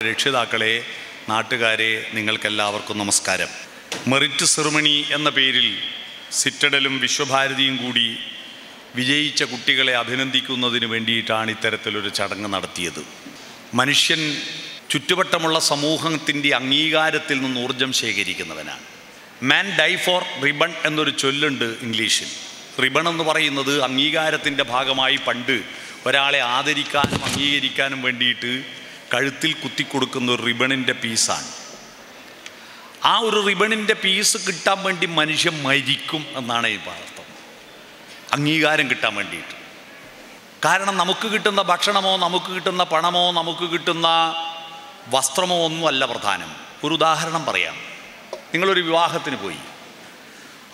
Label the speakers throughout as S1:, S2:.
S1: രക്ഷിതാക്കളെ, നാട്ടുകാരെ, നിങ്ങൾക്കെല്ലാവർക്കും നമസ്കാരം. മെറിറ്റ് സെറിമണി എന്ന പേരിൽ സിറ്റഡലും വിശ്വഭാരതിയും കൂടി വിജയിച്ച കുട്ടികളെ അഭിനന്ദിക്കുന്നതിന് വേണ്ടിയിട്ടാണ് ഇത്തരത്തിലൊരു ചടങ്ങ് നടത്തിയത്. മനുഷ്യൻ ചുറ്റുവട്ടമുള്ള സമൂഹത്തിൻ്റെ അംഗീകാരത്തിൽ നിന്ന് ഊർജം ശേഖരിക്കുന്നവനാണ്. മാൻ ഡൈ ഫോർ റിബൺ എന്നൊരു ചൊല്ലുണ്ട് ഇംഗ്ലീഷിൽ. റിബൺ എന്ന് പറയുന്നത് അംഗീകാരത്തിൻ്റെ ഭാഗമായി പണ്ട് ഒരാളെ ആദരിക്കാനും അംഗീകരിക്കാനും വേണ്ടിയിട്ട് കഴുത്തിൽ കുത്തിക്കൊടുക്കുന്ന ഒരു റിബണിൻ്റെ പീസാണ്. ആ ഒരു റിബണിൻ്റെ പീസ് കിട്ടാൻ വേണ്ടി മനുഷ്യൻ മരിക്കും എന്നാണ് ഈ അർത്ഥം, അംഗീകാരം കിട്ടാൻ വേണ്ടിയിട്ട്. കാരണം നമുക്ക് കിട്ടുന്ന ഭക്ഷണമോ നമുക്ക് കിട്ടുന്ന പണമോ നമുക്ക് കിട്ടുന്ന വസ്ത്രമോ ഒന്നുമല്ല പ്രധാനം. ഒരു ഉദാഹരണം പറയാം. നിങ്ങളൊരു വിവാഹത്തിന് പോയി,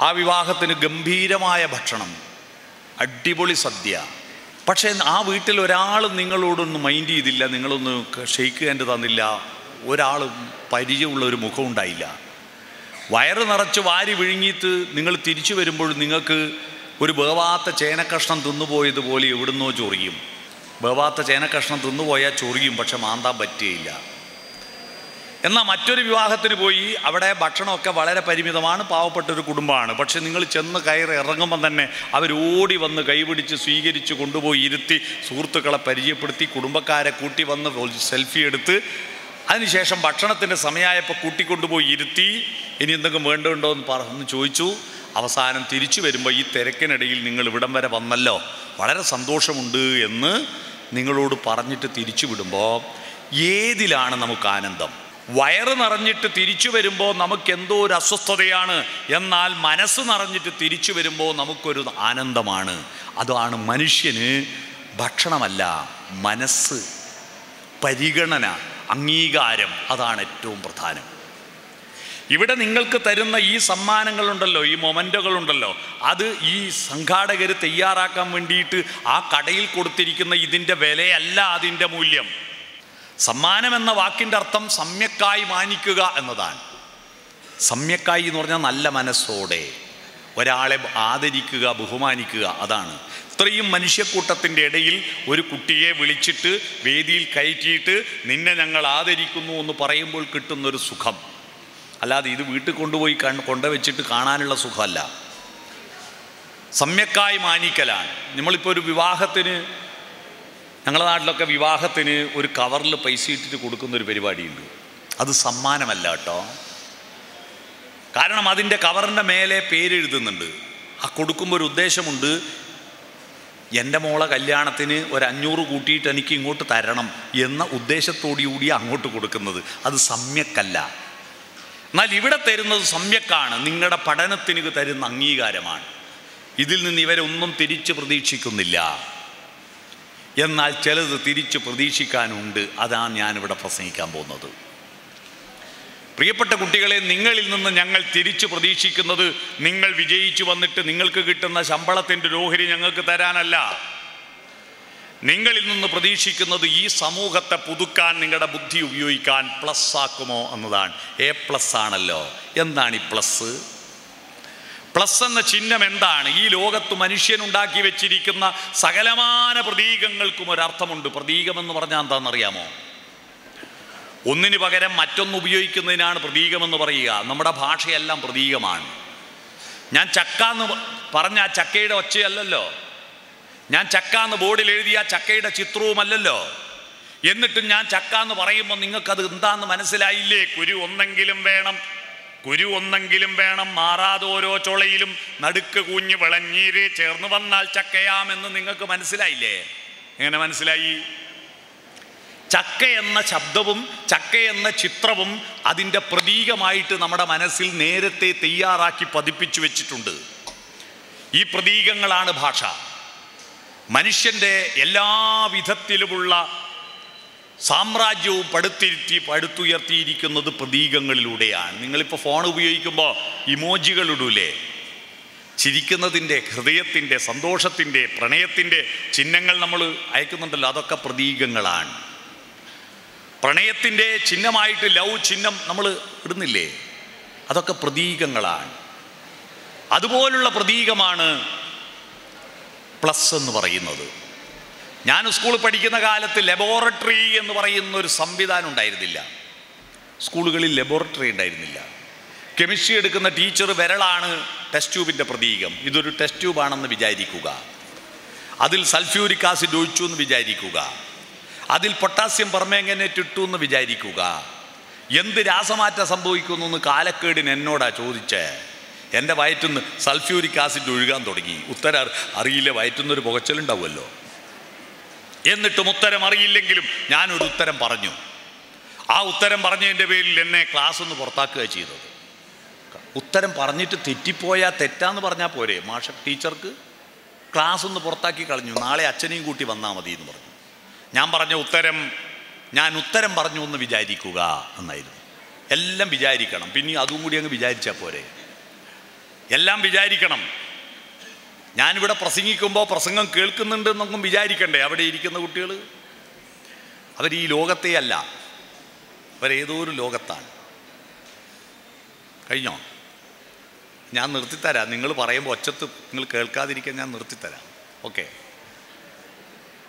S1: ആ വിവാഹത്തിന് ഗംഭീരമായ ഭക്ഷണം, അടിപൊളി സദ്യ. പക്ഷേ ആ വീട്ടിൽ ഒരാൾ നിങ്ങളോടൊന്നും മൈൻഡ് ചെയ്തില്ല, നിങ്ങളൊന്ന് ഷെയ്ക്ക് ഹാൻഡ് തന്നില്ല, ഒരാളും പരിചയമുള്ള ഒരു മുഖം ഉണ്ടായില്ല. വയറ് നിറച്ച് വാരി വിഴുങ്ങിയിട്ട് നിങ്ങൾ തിരിച്ചു വരുമ്പോൾ നിങ്ങൾക്ക് ഒരു വേവാത്ത ചേനക്കഷ്ണം തിന്നുപോയതുപോലെ എവിടുന്നോ ചൊറിയും. വേവാത്ത ചേനക്കഷ്ണം തിന്നുപോയാൽ ചൊറിയും, പക്ഷെ മാന്താൻ പറ്റുകയില്ല. എന്നാൽ മറ്റൊരു വിവാഹത്തിന് പോയി, അവിടെ ഭക്ഷണമൊക്കെ വളരെ പരിമിതമാണ്, പാവപ്പെട്ടൊരു കുടുംബമാണ്. പക്ഷെ നിങ്ങൾ ചെന്ന് കയറി ഇറങ്ങുമ്പം തന്നെ അവരോടി വന്ന് കൈപിടിച്ച് സ്വീകരിച്ച് കൊണ്ടുപോയി ഇരുത്തി, സുഹൃത്തുക്കളെ പരിചയപ്പെടുത്തി, കുടുംബക്കാരെ കൂട്ടി വന്ന് സെൽഫി എടുത്ത്, അതിനുശേഷം ഭക്ഷണത്തിൻ്റെ സമയമായപ്പോൾ കൂട്ടിക്കൊണ്ടുപോയി ഇരുത്തി, ഇനി എന്തെങ്കിലും വേണ്ടതുണ്ടോ എന്ന് പറഞ്ഞ് ചോദിച്ചു. അവസാനം തിരിച്ചു വരുമ്പോൾ ഈ തിരക്കിനിടയിൽ നിങ്ങൾ ഇവിടം വരെ വന്നല്ലോ, വളരെ സന്തോഷമുണ്ട് എന്ന് നിങ്ങളോട് പറഞ്ഞിട്ട് തിരിച്ചു വിടുമ്പോൾ ഏതിലാണ് നമുക്ക് ആനന്ദം? വയറ് നിറഞ്ഞിട്ട് തിരിച്ചു വരുമ്പോൾ നമുക്കെന്തോ ഒരു അസ്വസ്ഥതയാണ്, എന്നാൽ മനസ്സ് നിറഞ്ഞിട്ട് തിരിച്ചു വരുമ്പോൾ നമുക്കൊരു ആനന്ദമാണ്. അതാണ് മനുഷ്യന് ഭക്ഷണമല്ല, മനസ്സ്, പരിഗണന, അംഗീകാരം, അതാണ് ഏറ്റവും പ്രധാനം. ഇവിടെ നിങ്ങൾക്ക് തരുന്ന ഈ സമ്മാനങ്ങളുണ്ടല്ലോ, ഈ മൊമെൻ്റുകളുണ്ടല്ലോ, അത് ഈ സംഘാടകർ തയ്യാറാക്കാൻ വേണ്ടിയിട്ട് ആ കടയിൽ കൊടുത്തിരിക്കുന്ന ഇതിൻ്റെ വിലയല്ല അതിൻ്റെ മൂല്യം. സമ്മാനം എന്ന വാക്കിൻ്റെ അർത്ഥം സമ്യക്കായി മാനിക്കുക എന്നതാണ്. സമ്യക്കായി എന്ന് പറഞ്ഞാൽ നല്ല മനസ്സോടെ ഒരാളെ ആദരിക്കുക, ബഹുമാനിക്കുക, അതാണ്. ഇത്രയും മനുഷ്യക്കൂട്ടത്തിൻ്റെ ഇടയിൽ ഒരു കുട്ടിയെ വിളിച്ചിട്ട് വേദിയിൽ കയറ്റിയിട്ട് നിന്നെ ഞങ്ങൾ ആദരിക്കുന്നു എന്ന് പറയുമ്പോൾ കിട്ടുന്നൊരു സുഖം, അല്ലാതെ ഇത് വീട്ടിൽ കൊണ്ടുപോയി കൊണ്ടുവച്ചിട്ട് കാണാനുള്ള സുഖമല്ല. സമ്യക്കായി മാനിക്കലാണ്. നമ്മളിപ്പോൾ ഒരു വിവാഹത്തിന്, ഞങ്ങളുടെ നാട്ടിലൊക്കെ വിവാഹത്തിന് ഒരു കവറിൽ പൈസ ഇട്ടിട്ട് കൊടുക്കുന്നൊരു പരിപാടിയുണ്ട്. അത് സമ്മാനമല്ല കേട്ടോ. കാരണം അതിൻ്റെ കവറിൻ്റെ മേലെ പേരെഴുതുന്നുണ്ട്. ആ കൊടുക്കുമ്പോൾ ഒരു ഉദ്ദേശമുണ്ട്. എൻ്റെ മോളെ കല്യാണത്തിന് ഒരു 500 കൂട്ടിയിട്ട് എനിക്ക് ഇങ്ങോട്ട് തരണം എന്ന ഉദ്ദേശത്തോടുകൂടി അങ്ങോട്ട് കൊടുക്കുന്നത്. അത് സമ്യക്കല്ല. എന്നാൽ ഇവിടെ തരുന്നത് സമ്യക്കാണ്, നിങ്ങളുടെ പഠനത്തിന് തരുന്ന അംഗീകാരമാണ്. ഇതിൽ നിന്ന് ഇവരൊന്നും തിരിച്ച് പ്രതീക്ഷിക്കുന്നില്ല, എന്നാൽ ചിലത് തിരിച്ച് പ്രതീക്ഷിക്കാനുണ്ട്. അതാണ് ഞാനിവിടെ പ്രസംഗിക്കാൻ പോകുന്നത്. പ്രിയപ്പെട്ട കുട്ടികളെ, നിങ്ങളിൽ നിന്ന് ഞങ്ങൾ തിരിച്ച് പ്രതീക്ഷിക്കുന്നത് നിങ്ങൾ വിജയിച്ചു വന്നിട്ട് നിങ്ങൾക്ക് കിട്ടുന്ന ശമ്പളത്തിൻ്റെ ഓഹരി ഞങ്ങൾക്ക് തരാനല്ല. നിങ്ങളിൽ നിന്ന് പ്രതീക്ഷിക്കുന്നത് ഈ സമൂഹത്തെ പുതുക്കാൻ നിങ്ങളുടെ ബുദ്ധി ഉപയോഗിക്കാൻ പ്ലസ് ആക്കുമോ എന്നതാണ്. A+ ആണല്ലോ. എന്താണ് ഈ പ്ലസ്? പ്ലസ് എന്ന ചിഹ്നം എന്താണ്? ഈ ലോകത്ത് മനുഷ്യനുണ്ടാക്കി വെച്ചിരിക്കുന്ന സകലമാന പ്രതീകങ്ങൾക്കും ഒരർത്ഥമുണ്ട്. പ്രതീകമെന്ന് പറഞ്ഞാൽ എന്താണെന്നറിയാമോ? ഒന്നിന് പകരം മറ്റൊന്ന് ഉപയോഗിക്കുന്നതിനാണ് പ്രതീകമെന്ന് പറയുക. നമ്മുടെ ഭാഷയെല്ലാം പ്രതീകമാണ്. ഞാൻ ചക്ക എന്ന് പറഞ്ഞ ആ ചക്കയുടെ ഒച്ചയല്ലല്ലോ, ഞാൻ ചക്ക എന്ന് ബോർഡിൽ എഴുതിയ ചക്കയുടെ ചിത്രവുമല്ലല്ലോ. എന്നിട്ടും ഞാൻ ചക്ക എന്ന് പറയുമ്പോൾ നിങ്ങൾക്കത് എന്താണെന്ന് മനസ്സിലായില്ലേ? കുരു ഒന്നെങ്കിലും വേണം, മാറാതെ ഓരോ ചുളയിലും നടുക്ക് കുഞ്ഞ് വിളഞ്ഞീര് ചേർന്ന് വന്നാൽ ചക്കയാമെന്ന് നിങ്ങൾക്ക് മനസ്സിലായില്ലേ? എങ്ങനെ മനസ്സിലായി? ചക്ക എന്ന ശബ്ദവും ചക്ക എന്ന ചിത്രവും അതിൻ്റെ പ്രതീകമായിട്ട് നമ്മുടെ മനസ്സിൽ നേരത്തെ തയ്യാറാക്കി പതിപ്പിച്ചു വെച്ചിട്ടുണ്ട്. ഈ പ്രതീകങ്ങളാണ് ഭാഷ. മനുഷ്യൻ്റെ എല്ലാ വിധത്തിലുമുള്ള സാമ്രാജ്യവും പടുത്തുയർത്തിയിരിക്കുന്നത് പ്രതീകങ്ങളിലൂടെയാണ്. നിങ്ങളിപ്പോൾ ഫോൺ ഉപയോഗിക്കുമ്പോൾ ഇമോജികൾ ഇടൂലേ? ചിരിക്കുന്നതിൻ്റെ, ഹൃദയത്തിൻ്റെ, സന്തോഷത്തിൻ്റെ, പ്രണയത്തിൻ്റെ ചിഹ്നങ്ങൾ നമ്മൾ അയക്കുന്നുണ്ടല്ലോ, അതൊക്കെ പ്രതീകങ്ങളാണ്. പ്രണയത്തിൻ്റെ ചിഹ്നമായിട്ട് ലവ് ചിഹ്നം നമ്മൾ ഇടുന്നില്ലേ? അതൊക്കെ പ്രതീകങ്ങളാണ്. അതുപോലുള്ള പ്രതീകമാണ് പ്ലസ് എന്ന് പറയുന്നത്. ഞാൻ സ്കൂളിൽ പഠിക്കുന്ന കാലത്ത് ലബോറട്ടറി എന്ന് പറയുന്ന ഒരു സംവിധാനം ഉണ്ടായിരുന്നില്ല. സ്കൂളുകളിൽ ലബോറട്ടറി ഉണ്ടായിരുന്നില്ല. കെമിസ്ട്രി എടുക്കുന്ന ടീച്ചർ വിരളാണ് ടെസ്റ്റ് ട്യൂബിൻ്റെ പ്രതീകം. ഇതൊരു ടെസ്റ്റ് ട്യൂബാണെന്ന് വിചാരിക്കുക. അതിൽ സൾഫ്യൂരിക് ആസിഡ് ഒഴിച്ചു എന്ന് വിചാരിക്കുക. അതിൽ പൊട്ടാസ്യം പെർമാംഗനേറ്റ് ഇട്ടു എന്ന് വിചാരിക്കുക. എന്ത് രാസമാറ്റം സംഭവിക്കുന്നു എന്ന് കാലക്കേടിന് എന്നോടാ ചോദിച്ചേ. എൻ്റെ വയറ്റുനിന്ന് സൾഫ്യൂരിക് ആസിഡ് ഒഴുകാൻ തുടങ്ങി. ഉത്തരം അറിയില്ല, വയറ്റുന്നൊരു പുകച്ചലുണ്ടാവുമല്ലോ. എന്നിട്ടും ഉത്തരം അറിയില്ലെങ്കിലും ഞാനൊരു ഉത്തരം പറഞ്ഞു. ആ ഉത്തരം പറഞ്ഞതിൻ്റെ പേരിൽ എന്നെ ക്ലാസ് ഒന്ന് പുറത്താക്കുക ചെയ്തത്. ഉത്തരം പറഞ്ഞിട്ട് തെറ്റിപ്പോയാൽ തെറ്റാന്ന് പറഞ്ഞാൽ പോരെ? ടീച്ചർക്ക് ക്ലാസ് ഒന്ന് പുറത്താക്കി കളഞ്ഞു. നാളെ അച്ഛനെയും കൂട്ടി വന്നാൽ മതി എന്ന് പറഞ്ഞു. ഞാൻ പറഞ്ഞ ഞാൻ ഉത്തരം പറഞ്ഞു എന്ന് വിചാരിക്കുക എന്നായിരുന്നു. എല്ലാം വിചാരിക്കണം. പിന്നെ അതും കൂടി അങ്ങ് വിചാരിച്ചാൽ പോരെ? എല്ലാം വിചാരിക്കണം. ഞാനിവിടെ പ്രസംഗിക്കുമ്പോൾ പ്രസംഗം കേൾക്കുന്നുണ്ടെന്നൊന്നും വിചാരിക്കണ്ടേ? അവിടെ ഇരിക്കുന്ന കുട്ടികൾ അവർ ഈ ലോകത്തെ അല്ല, അവരേതോ ഒരു ലോകത്താണ്. കഴിഞ്ഞോ? ഞാൻ നിർത്തിത്തരാം. നിങ്ങൾ പറയുമ്പോൾ ഒച്ചത്ത് നിങ്ങൾ കേൾക്കാതിരിക്കാൻ ഞാൻ നിർത്തിത്തരാം. ഓക്കെ.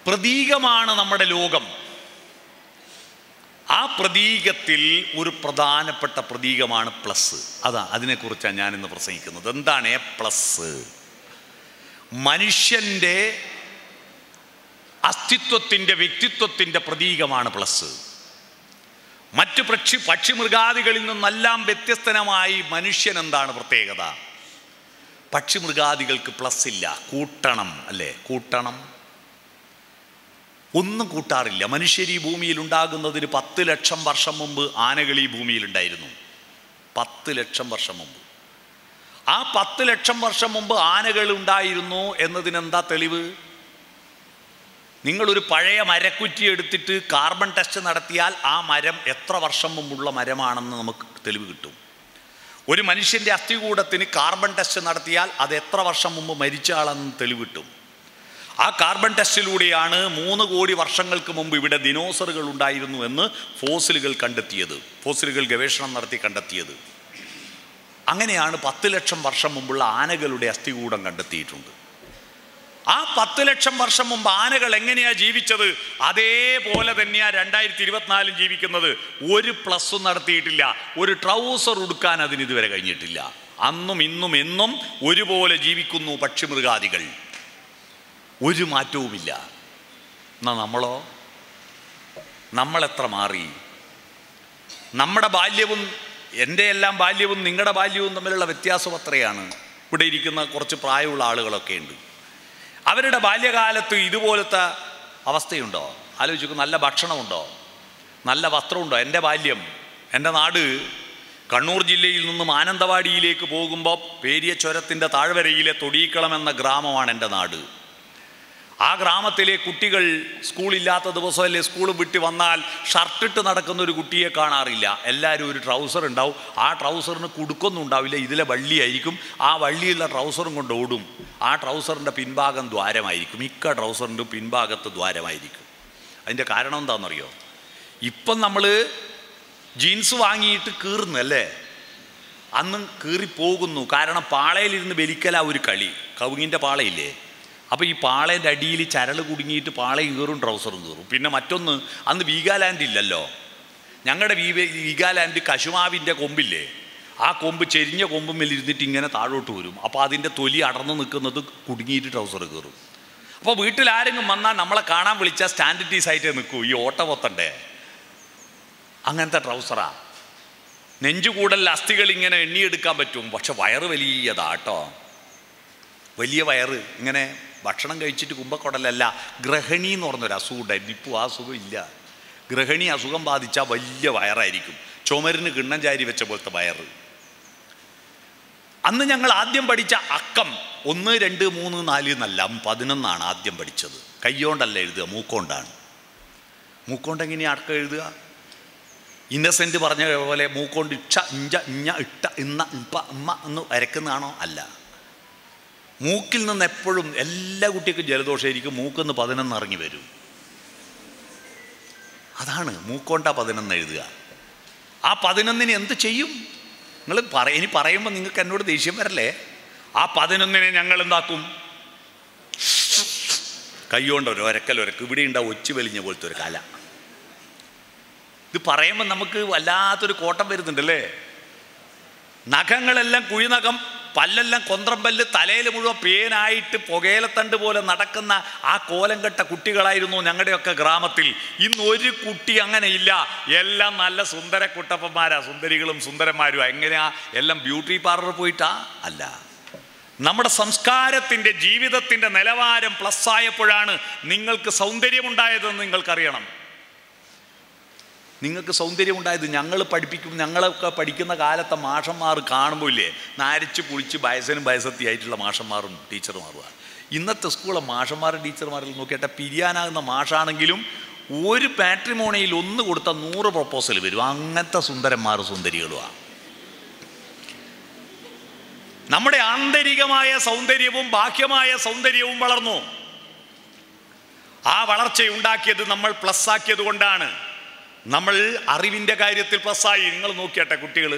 S1: പ്രതീകമാണ് നമ്മുടെ ലോകം. ആ പ്രതീകത്തിൽ ഒരു പ്രധാനപ്പെട്ട പ്രതീകമാണ് പ്ലസ്. അതിനെക്കുറിച്ചാണ് ഞാനിന്ന് പ്രസംഗിക്കുന്നത്. എന്താണ് എ പ്ലസ്? മനുഷ്യൻ്റെ അസ്തിത്വത്തിൻ്റെ വ്യക്തിത്വത്തിൻ്റെ പ്രതീകമാണ് പ്ലസ്. മറ്റ് പക്ഷിമൃഗാദികളിൽ നിന്നെല്ലാം വ്യത്യസ്തമായി മനുഷ്യൻ എന്താണ് പ്രത്യേകത? പക്ഷിമൃഗാദികൾക്ക് പ്ലസ് ഇല്ല. കൂട്ടണം അല്ലേ? കൂട്ടണം. ഒന്നും കൂട്ടാറില്ല. മനുഷ്യർ ഈ ഭൂമിയിൽ ഉണ്ടാകുന്നതിന് 10 ലക്ഷം വർഷം മുമ്പ് ആനകൾ ഈ ഭൂമിയിലുണ്ടായിരുന്നു. 10 ലക്ഷം വർഷം മുമ്പ്. ആ 10 ലക്ഷം വർഷം മുമ്പ് ആനകൾ ഉണ്ടായിരുന്നു എന്നതിനെന്താ തെളിവ്? നിങ്ങളൊരു പഴയ മരക്കുറ്റി എടുത്തിട്ട് കാർബൺ ടെസ്റ്റ് നടത്തിയാൽ ആ മരം എത്ര വർഷം മുമ്പുള്ള മരമാണെന്ന് നമുക്ക് തെളിവ് കിട്ടും. ഒരു മനുഷ്യൻ്റെ അസ്ഥികൂടത്തിന് കാർബൺ ടെസ്റ്റ് നടത്തിയാൽ അത് എത്ര വർഷം മുമ്പ് മരിച്ച ആളെന്ന് തെളിവ് കിട്ടും. ആ കാർബൺ ടെസ്റ്റിലൂടെയാണ് 3 കോടി വർഷങ്ങൾക്ക് മുമ്പ് ഇവിടെ ദിനോസറുകൾ ഉണ്ടായിരുന്നു എന്ന് ഫോസിലുകൾ ഗവേഷണം നടത്തി കണ്ടെത്തിയത്. അങ്ങനെയാണ് 10 ലക്ഷം വർഷം മുമ്പുള്ള ആനകളുടെ അസ്ഥികൂടം കണ്ടെത്തിയിട്ടുണ്ട്. ആ 10 ലക്ഷം വർഷം മുമ്പ് ആനകൾ എങ്ങനെയാണ് ജീവിച്ചത്? അതേപോലെ തന്നെയാണ് 2024 ജീവിക്കുന്നത്. ഒരു പ്ലസും നടത്തിയിട്ടില്ല. ഒരു ട്രൗസർ ഉടുക്കാൻ അതിന് ഇതുവരെ കഴിഞ്ഞിട്ടില്ല. അന്നും ഇന്നും എന്നും ഒരുപോലെ ജീവിക്കുന്നു പക്ഷിമൃഗാദികൾ. ഒരു മാറ്റവുമില്ല. എന്നാൽ നമ്മളോ? നമ്മളെത്ര മാറി? നമ്മുടെ ബാല്യവും എൻ്റെ എല്ലാം ബാല്യവും നിങ്ങളുടെ ബാല്യവും തമ്മിലുള്ള വ്യത്യാസം അത്രയാണ്. ഇവിടെ ഇരിക്കുന്ന കുറച്ച് പ്രായമുള്ള ആളുകളൊക്കെ ഉണ്ട്. അവരുടെ ബാല്യകാലത്ത് ഇതുപോലത്തെ അവസ്ഥയുണ്ടോ? ആലോചിക്കും. നല്ല ഭക്ഷണമുണ്ടോ? നല്ല വസ്ത്രമുണ്ടോ? എൻ്റെ ബാല്യം, എൻ്റെ നാട് കണ്ണൂർ ജില്ലയിൽ നിന്നും മാനന്തവാടിയിലേക്ക് പോകുമ്പോൾ പേരിയ ചുരത്തിൻ്റെ താഴ്വരയിലെ തൊടിയിക്കളം എന്ന ഗ്രാമമാണ് എൻ്റെ നാട്. ആ ഗ്രാമത്തിലെ കുട്ടികൾ സ്കൂളില്ലാത്ത ദിവസമല്ലേ സ്കൂൾ വിട്ട് വന്നാൽ ഷർട്ടിട്ട് നടക്കുന്ന ഒരു കുട്ടിയെ കാണാറില്ല. എല്ലാവരും ഒരു ട്രൗസർ ഉണ്ടാവും. ആ ട്രൗസറിന് കുടുക്കൊന്നും ഉണ്ടാവില്ല. ഇതിലെ വള്ളിയായിരിക്കും. ആ വള്ളിയുള്ള ട്രൗസറും കൊണ്ട് ഓടും. ആ ട്രൗസറിൻ്റെ പിൻഭാഗം ദ്വാരമായിരിക്കും. മിക്ക ട്രൗസറിൻ്റെ പിൻഭാഗത്ത് ദ്വാരമായിരിക്കും. അതിൻ്റെ കാരണം എന്താണെന്നറിയോ? ഇപ്പം നമ്മൾ ജീൻസ് വാങ്ങിയിട്ട് കീറുന്നു അല്ലേ? അന്ന് കീറിപ്പോകുന്നു. കാരണം പാളയിലിരുന്ന് വലിക്കല ഒരു കളി. കവുങ്ങിൻ്റെ പാളയില്ലേ? അപ്പോൾ ഈ പാളേൻ്റെ അടിയിൽ ചരൾ കുടുങ്ങിയിട്ട് പാളയും കീറും ട്രൗസറും കീറും. പിന്നെ മറ്റൊന്ന്, അന്ന് വീഗാലാൻഡ് ഇല്ലല്ലോ. ഞങ്ങളുടെ വീഗാലാൻഡ് കശുമാവിൻ്റെ കൊമ്പില്ലേ? ആ കൊമ്പ് ചെരിഞ്ഞ കൊമ്പുമേലിരുന്നിട്ട് ഇങ്ങനെ താഴോട്ട് വരും. അപ്പോൾ അതിൻ്റെ തൊലി അടർന്നു നിൽക്കുന്നത് കുടുങ്ങിയിട്ട് ട്രൗസർ കീറും. അപ്പോൾ വീട്ടിൽ ആരെങ്കിലും വന്നാൽ നമ്മളെ കാണാൻ വിളിച്ചാൽ സ്റ്റാൻഡിറ്റീസ് ആയിട്ടേ നിൽക്കൂ. ഈ ഓട്ട പൊത്തണ്ടേ? അങ്ങനത്തെ ട്രൗസറാ. നെഞ്ചുകൂടൽ അസ്ഥികൾ ഇങ്ങനെ എണ്ണിയെടുക്കാൻ പറ്റും. പക്ഷെ വയറ് വലിയതാട്ടോ. വലിയ വയറ്. ഇങ്ങനെ ഭക്ഷണം കഴിച്ചിട്ട് കുമ്പക്കുടലല്ല, ഗ്രഹണി എന്ന് പറഞ്ഞൊരു അസുഖം ഉണ്ടായിരുന്നു. ഇപ്പോൾ ആ അസുഖം ഇല്ല. ഗ്രഹണി അസുഖം ബാധിച്ചാൽ വലിയ വയറായിരിക്കും. ചുമരിന് കിണ്ണം ചാരി വെച്ച പോലത്തെ വയറ്. അന്ന് ഞങ്ങൾ ആദ്യം പഠിച്ച അക്കം 1 2 3 4 എന്നല്ല, 11 ആദ്യം പഠിച്ചത്. കൈകൊണ്ടല്ല എഴുതുക, മൂക്കൊണ്ടാണ്. മൂക്കൊണ്ട് എങ്ങനെയാണ് അക്കം എഴുതുക? ഇന്നസെൻ്റ് പറഞ്ഞ പോലെ മൂക്കൊണ്ട് ഇച്ച ഇഞ്ച ഇഞ്ഞ ഇട്ട ഇന്ന ഇപ്പ ഉമ്മ എന്ന് വരക്കുന്നതാണോ? അല്ല. മൂക്കിൽ നിന്ന് എപ്പോഴും എല്ലാ കുട്ടികൾക്കും ജലദോഷമായിരിക്കും. മൂക്കിന്ന് 11 ഇറങ്ങി വരും. അതാണ് മൂക്കൊണ്ട 11 എഴുതുക. ആ 11 എന്ത് ചെയ്യും? നിങ്ങൾ ഇനി പറയുമ്പോൾ നിങ്ങൾക്ക് എന്നോട് ദേഷ്യം വരല്ലേ? ആ 11 ഞങ്ങൾ എന്താക്കും? കൈകൊണ്ട് ഒരു ഒരക്കലൊരക്ക്, ഇവിടെ ഉണ്ടാവും ഒച്ചു വലിഞ്ഞ പോലത്തെ ഒരു കല. ഇത് പറയുമ്പോൾ നമുക്ക് വല്ലാത്തൊരു കോട്ടം വരുന്നുണ്ടല്ലേ. നഖങ്ങളെല്ലാം കുഴിനഖം, പല്ലെല്ലാം കൊന്ത്രമ്പല്ല്, തലയിൽ മുഴുവൻ പേനായിട്ട് പുകയിലത്തണ്ട് പോലെ നടക്കുന്ന ആ കോലം കെട്ട കുട്ടികളായിരുന്നു ഞങ്ങളുടെയൊക്കെ ഗ്രാമത്തിൽ. ഇന്ന് ഒരു കുട്ടി അങ്ങനെ ഇല്ല. എല്ലാം നല്ല സുന്ദര കുട്ടപ്പന്മാരാ, സുന്ദരികളും സുന്ദരന്മാരും. എങ്ങനെയാ? എല്ലാം ബ്യൂട്ടി പാർലർ പോയിട്ടാ? അല്ല. നമ്മുടെ സംസ്കാരത്തിൻ്റെ, ജീവിതത്തിൻ്റെ നിലവാരം പ്ലസ് ആയപ്പോഴാണ് നിങ്ങൾക്ക് സൗന്ദര്യമുണ്ടായതെന്ന് നിങ്ങൾക്കറിയണം. നിങ്ങൾക്ക് സൗന്ദര്യമുണ്ടായത് ഞങ്ങളൊക്കെ പഠിക്കുന്ന കാലത്തെ മാഷന്മാർ കാണുമ്പോൾ ഇല്ലേ, നരച്ച് കുളിച്ച് വയസ്സനും വയസ്സത്തിയായിട്ടുള്ള മാഷന്മാരും ടീച്ചർമാരുമാണ്. ഇന്നത്തെ സ്കൂളിലെ മാഷന്മാരും ടീച്ചർമാരിൽ നോക്കിയിട്ട് പിരിയാനാകുന്ന മാഷാണെങ്കിലും ഒരു മാട്രിമോണിയിൽ 1 കൊടുത്താൽ 100 പ്രപ്പോസൽ വരും. അങ്ങനത്തെ സുന്ദരന്മാരും സുന്ദരികളുമാണ്. നമ്മുടെ ആന്തരികമായ സൗന്ദര്യവും ബാഹ്യമായ സൗന്ദര്യവും വളർന്നു. ആ വളർച്ചയുണ്ടാക്കിയത് നമ്മൾ പ്ലസ് ആക്കിയത് കൊണ്ടാണ്. നമ്മൾ അറിവിൻ്റെ കാര്യത്തിൽ പ്ലസ്സായി. നിങ്ങൾ നോക്കിയാട്ടെ കുട്ടികൾ,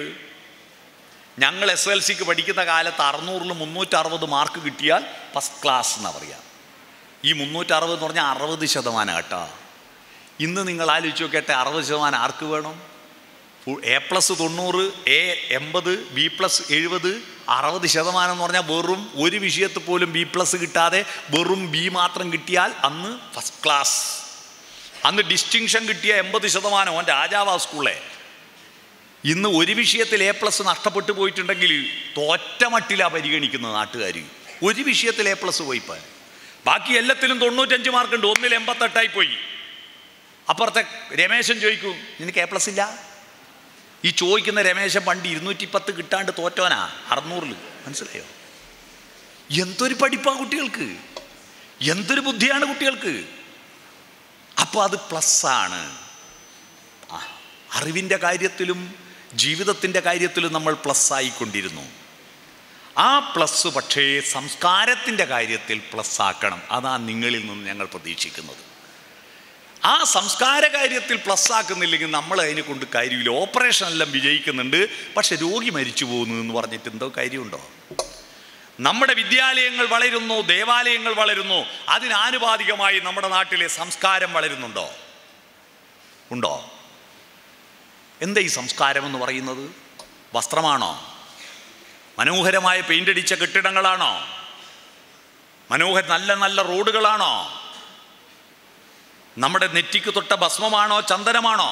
S1: ഞങ്ങൾ SLCക്ക് പഠിക്കുന്ന കാലത്ത് 600-ൽ 360 മാർക്ക് കിട്ടിയാൽ ഫസ്റ്റ് ക്ലാസ് എന്നാണ് പറയുക. ഈ 360 എന്ന് പറഞ്ഞാൽ 60% കേട്ടോ. ഇന്ന് നിങ്ങൾ ആലോചിച്ച് നോക്കിയാട്ടെ, 60% ആർക്ക് വേണം? A+ 90, A 80, B+ 70, 60% എന്ന് പറഞ്ഞാൽ വെറും ഒരു വിഷയത്തിൽ പോലും B+ കിട്ടാതെ വെറും B മാത്രം കിട്ടിയാൽ അന്ന് ഫസ്റ്റ് ക്ലാസ്. അന്ന് ഡിസ്റ്റിങ്ഷൻ കിട്ടിയ 80% ഓൻ രാജാവാ സ്കൂളിലെ. ഇന്ന് ഒരു വിഷയത്തിൽ A+ നഷ്ടപ്പെട്ടു പോയിട്ടുണ്ടെങ്കിൽ തോറ്റ മട്ടിലാണ് പരിഗണിക്കുന്നത് നാട്ടുകാർ. ഒരു വിഷയത്തിൽ A+ പോയിപ്പോൾ ബാക്കി എല്ലാത്തിലും 95 മാർക്കുണ്ട്, ഒന്നിൽ 88 പോയി. അപ്പുറത്തെ രമേശൻ ചോദിക്കും, നിനക്ക് A+ ഇല്ല? ഈ ചോദിക്കുന്ന രമേശൻ പണ്ട് 210 കിട്ടാണ്ട് തോറ്റോനാ 600-ൽ. മനസ്സിലായോ? എന്തൊരു പഠിപ്പാ കുട്ടികൾക്ക്, എന്തൊരു ബുദ്ധിയാണ് കുട്ടികൾക്ക്. അപ്പോൾ അത് പ്ലസ്സാണ്. അറിവിൻ്റെ കാര്യത്തിലും ജീവിതത്തിൻ്റെ കാര്യത്തിലും നമ്മൾ പ്ലസ് ആയിക്കൊണ്ടിരുന്നു. ആ പ്ലസ് പക്ഷേ സംസ്കാരത്തിൻ്റെ കാര്യത്തിൽ പ്ലസ് ആക്കണം. അതാണ് നിങ്ങളിൽ നിന്ന് ഞങ്ങൾ പ്രതീക്ഷിക്കുന്നത്. ആ സംസ്കാര കാര്യത്തിൽ പ്ലസ് ആക്കുന്നില്ലെങ്കിൽ നമ്മൾ അതിനെ കൊണ്ട് കാര്യമില്ല. ഓപ്പറേഷനെല്ലാം വിജയിക്കുന്നുണ്ട്, പക്ഷെ രോഗി മരിച്ചു പോകുന്നു എന്ന് പറഞ്ഞിട്ട് എന്തോ കാര്യമുണ്ടോ? നമ്മുടെ വിദ്യാലയങ്ങൾ വളരുന്നു, ദേവാലയങ്ങൾ വളരുന്നു, അതിനാനുപാതികമായി നമ്മുടെ നാട്ടിലെ സംസ്കാരം വളരുന്നുണ്ടോ? ഉണ്ടോ? എന്താ ഈ സംസ്കാരം എന്ന് പറയുന്നത്? വസ്ത്രമാണോ? മനോഹരമായ പെയിൻ്റടിച്ച കെട്ടിടങ്ങളാണോ? നല്ല നല്ല റോഡുകളാണോ? നമ്മുടെ നെറ്റിക്ക് തൊട്ട ഭസ്മമാണോ? ചന്ദനമാണോ?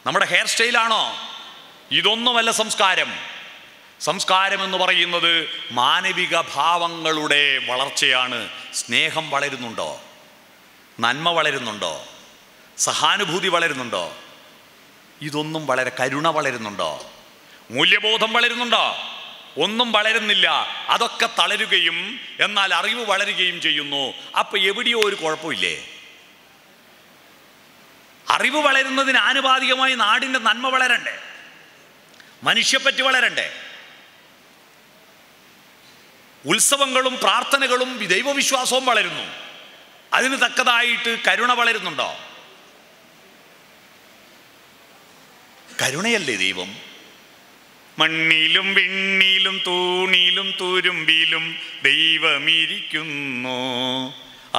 S1: നമ്മുടെ ഹെയർ സ്റ്റൈലാണോ? ഇതൊന്നുമല്ല സംസ്കാരം. സംസ്കാരം എന്ന് പറയുന്നത് മാനവിക ഭാവങ്ങളുടെ വളർച്ചയാണ്. സ്നേഹം വളരുന്നുണ്ടോ? നന്മ വളരുന്നുണ്ടോ? സഹാനുഭൂതി വളരുന്നുണ്ടോ? ഇതൊന്നും കരുണ വളരുന്നുണ്ടോ? മൂല്യബോധം വളരുന്നുണ്ടോ? ഒന്നും വളരുന്നില്ല. അതൊക്കെ തളരുകയും എന്നാൽ അറിവ് വളരുകയും ചെയ്യുന്നു. അപ്പോൾ എവിടെയോ ഒരു കുഴപ്പമില്ലേ? അറിവ് വളരുന്നതിന് ആനുപാതികമായി നാടിൻ്റെ നന്മ വളരണ്ടേ? മനുഷ്യപ്പറ്റി വളരണ്ടേ? ഉത്സവങ്ങളും പ്രാർത്ഥനകളും ദൈവവിശ്വാസവും വളരുന്നു. അതിന് തക്കതായിട്ട് കരുണ വളരുന്നുണ്ടോ? കരുണയല്ലേ ദൈവം? മണ്ണിലും വിണ്ണിലും തൂണിലും തുരുമ്പിലും ദൈവമിരിക്കുന്നു,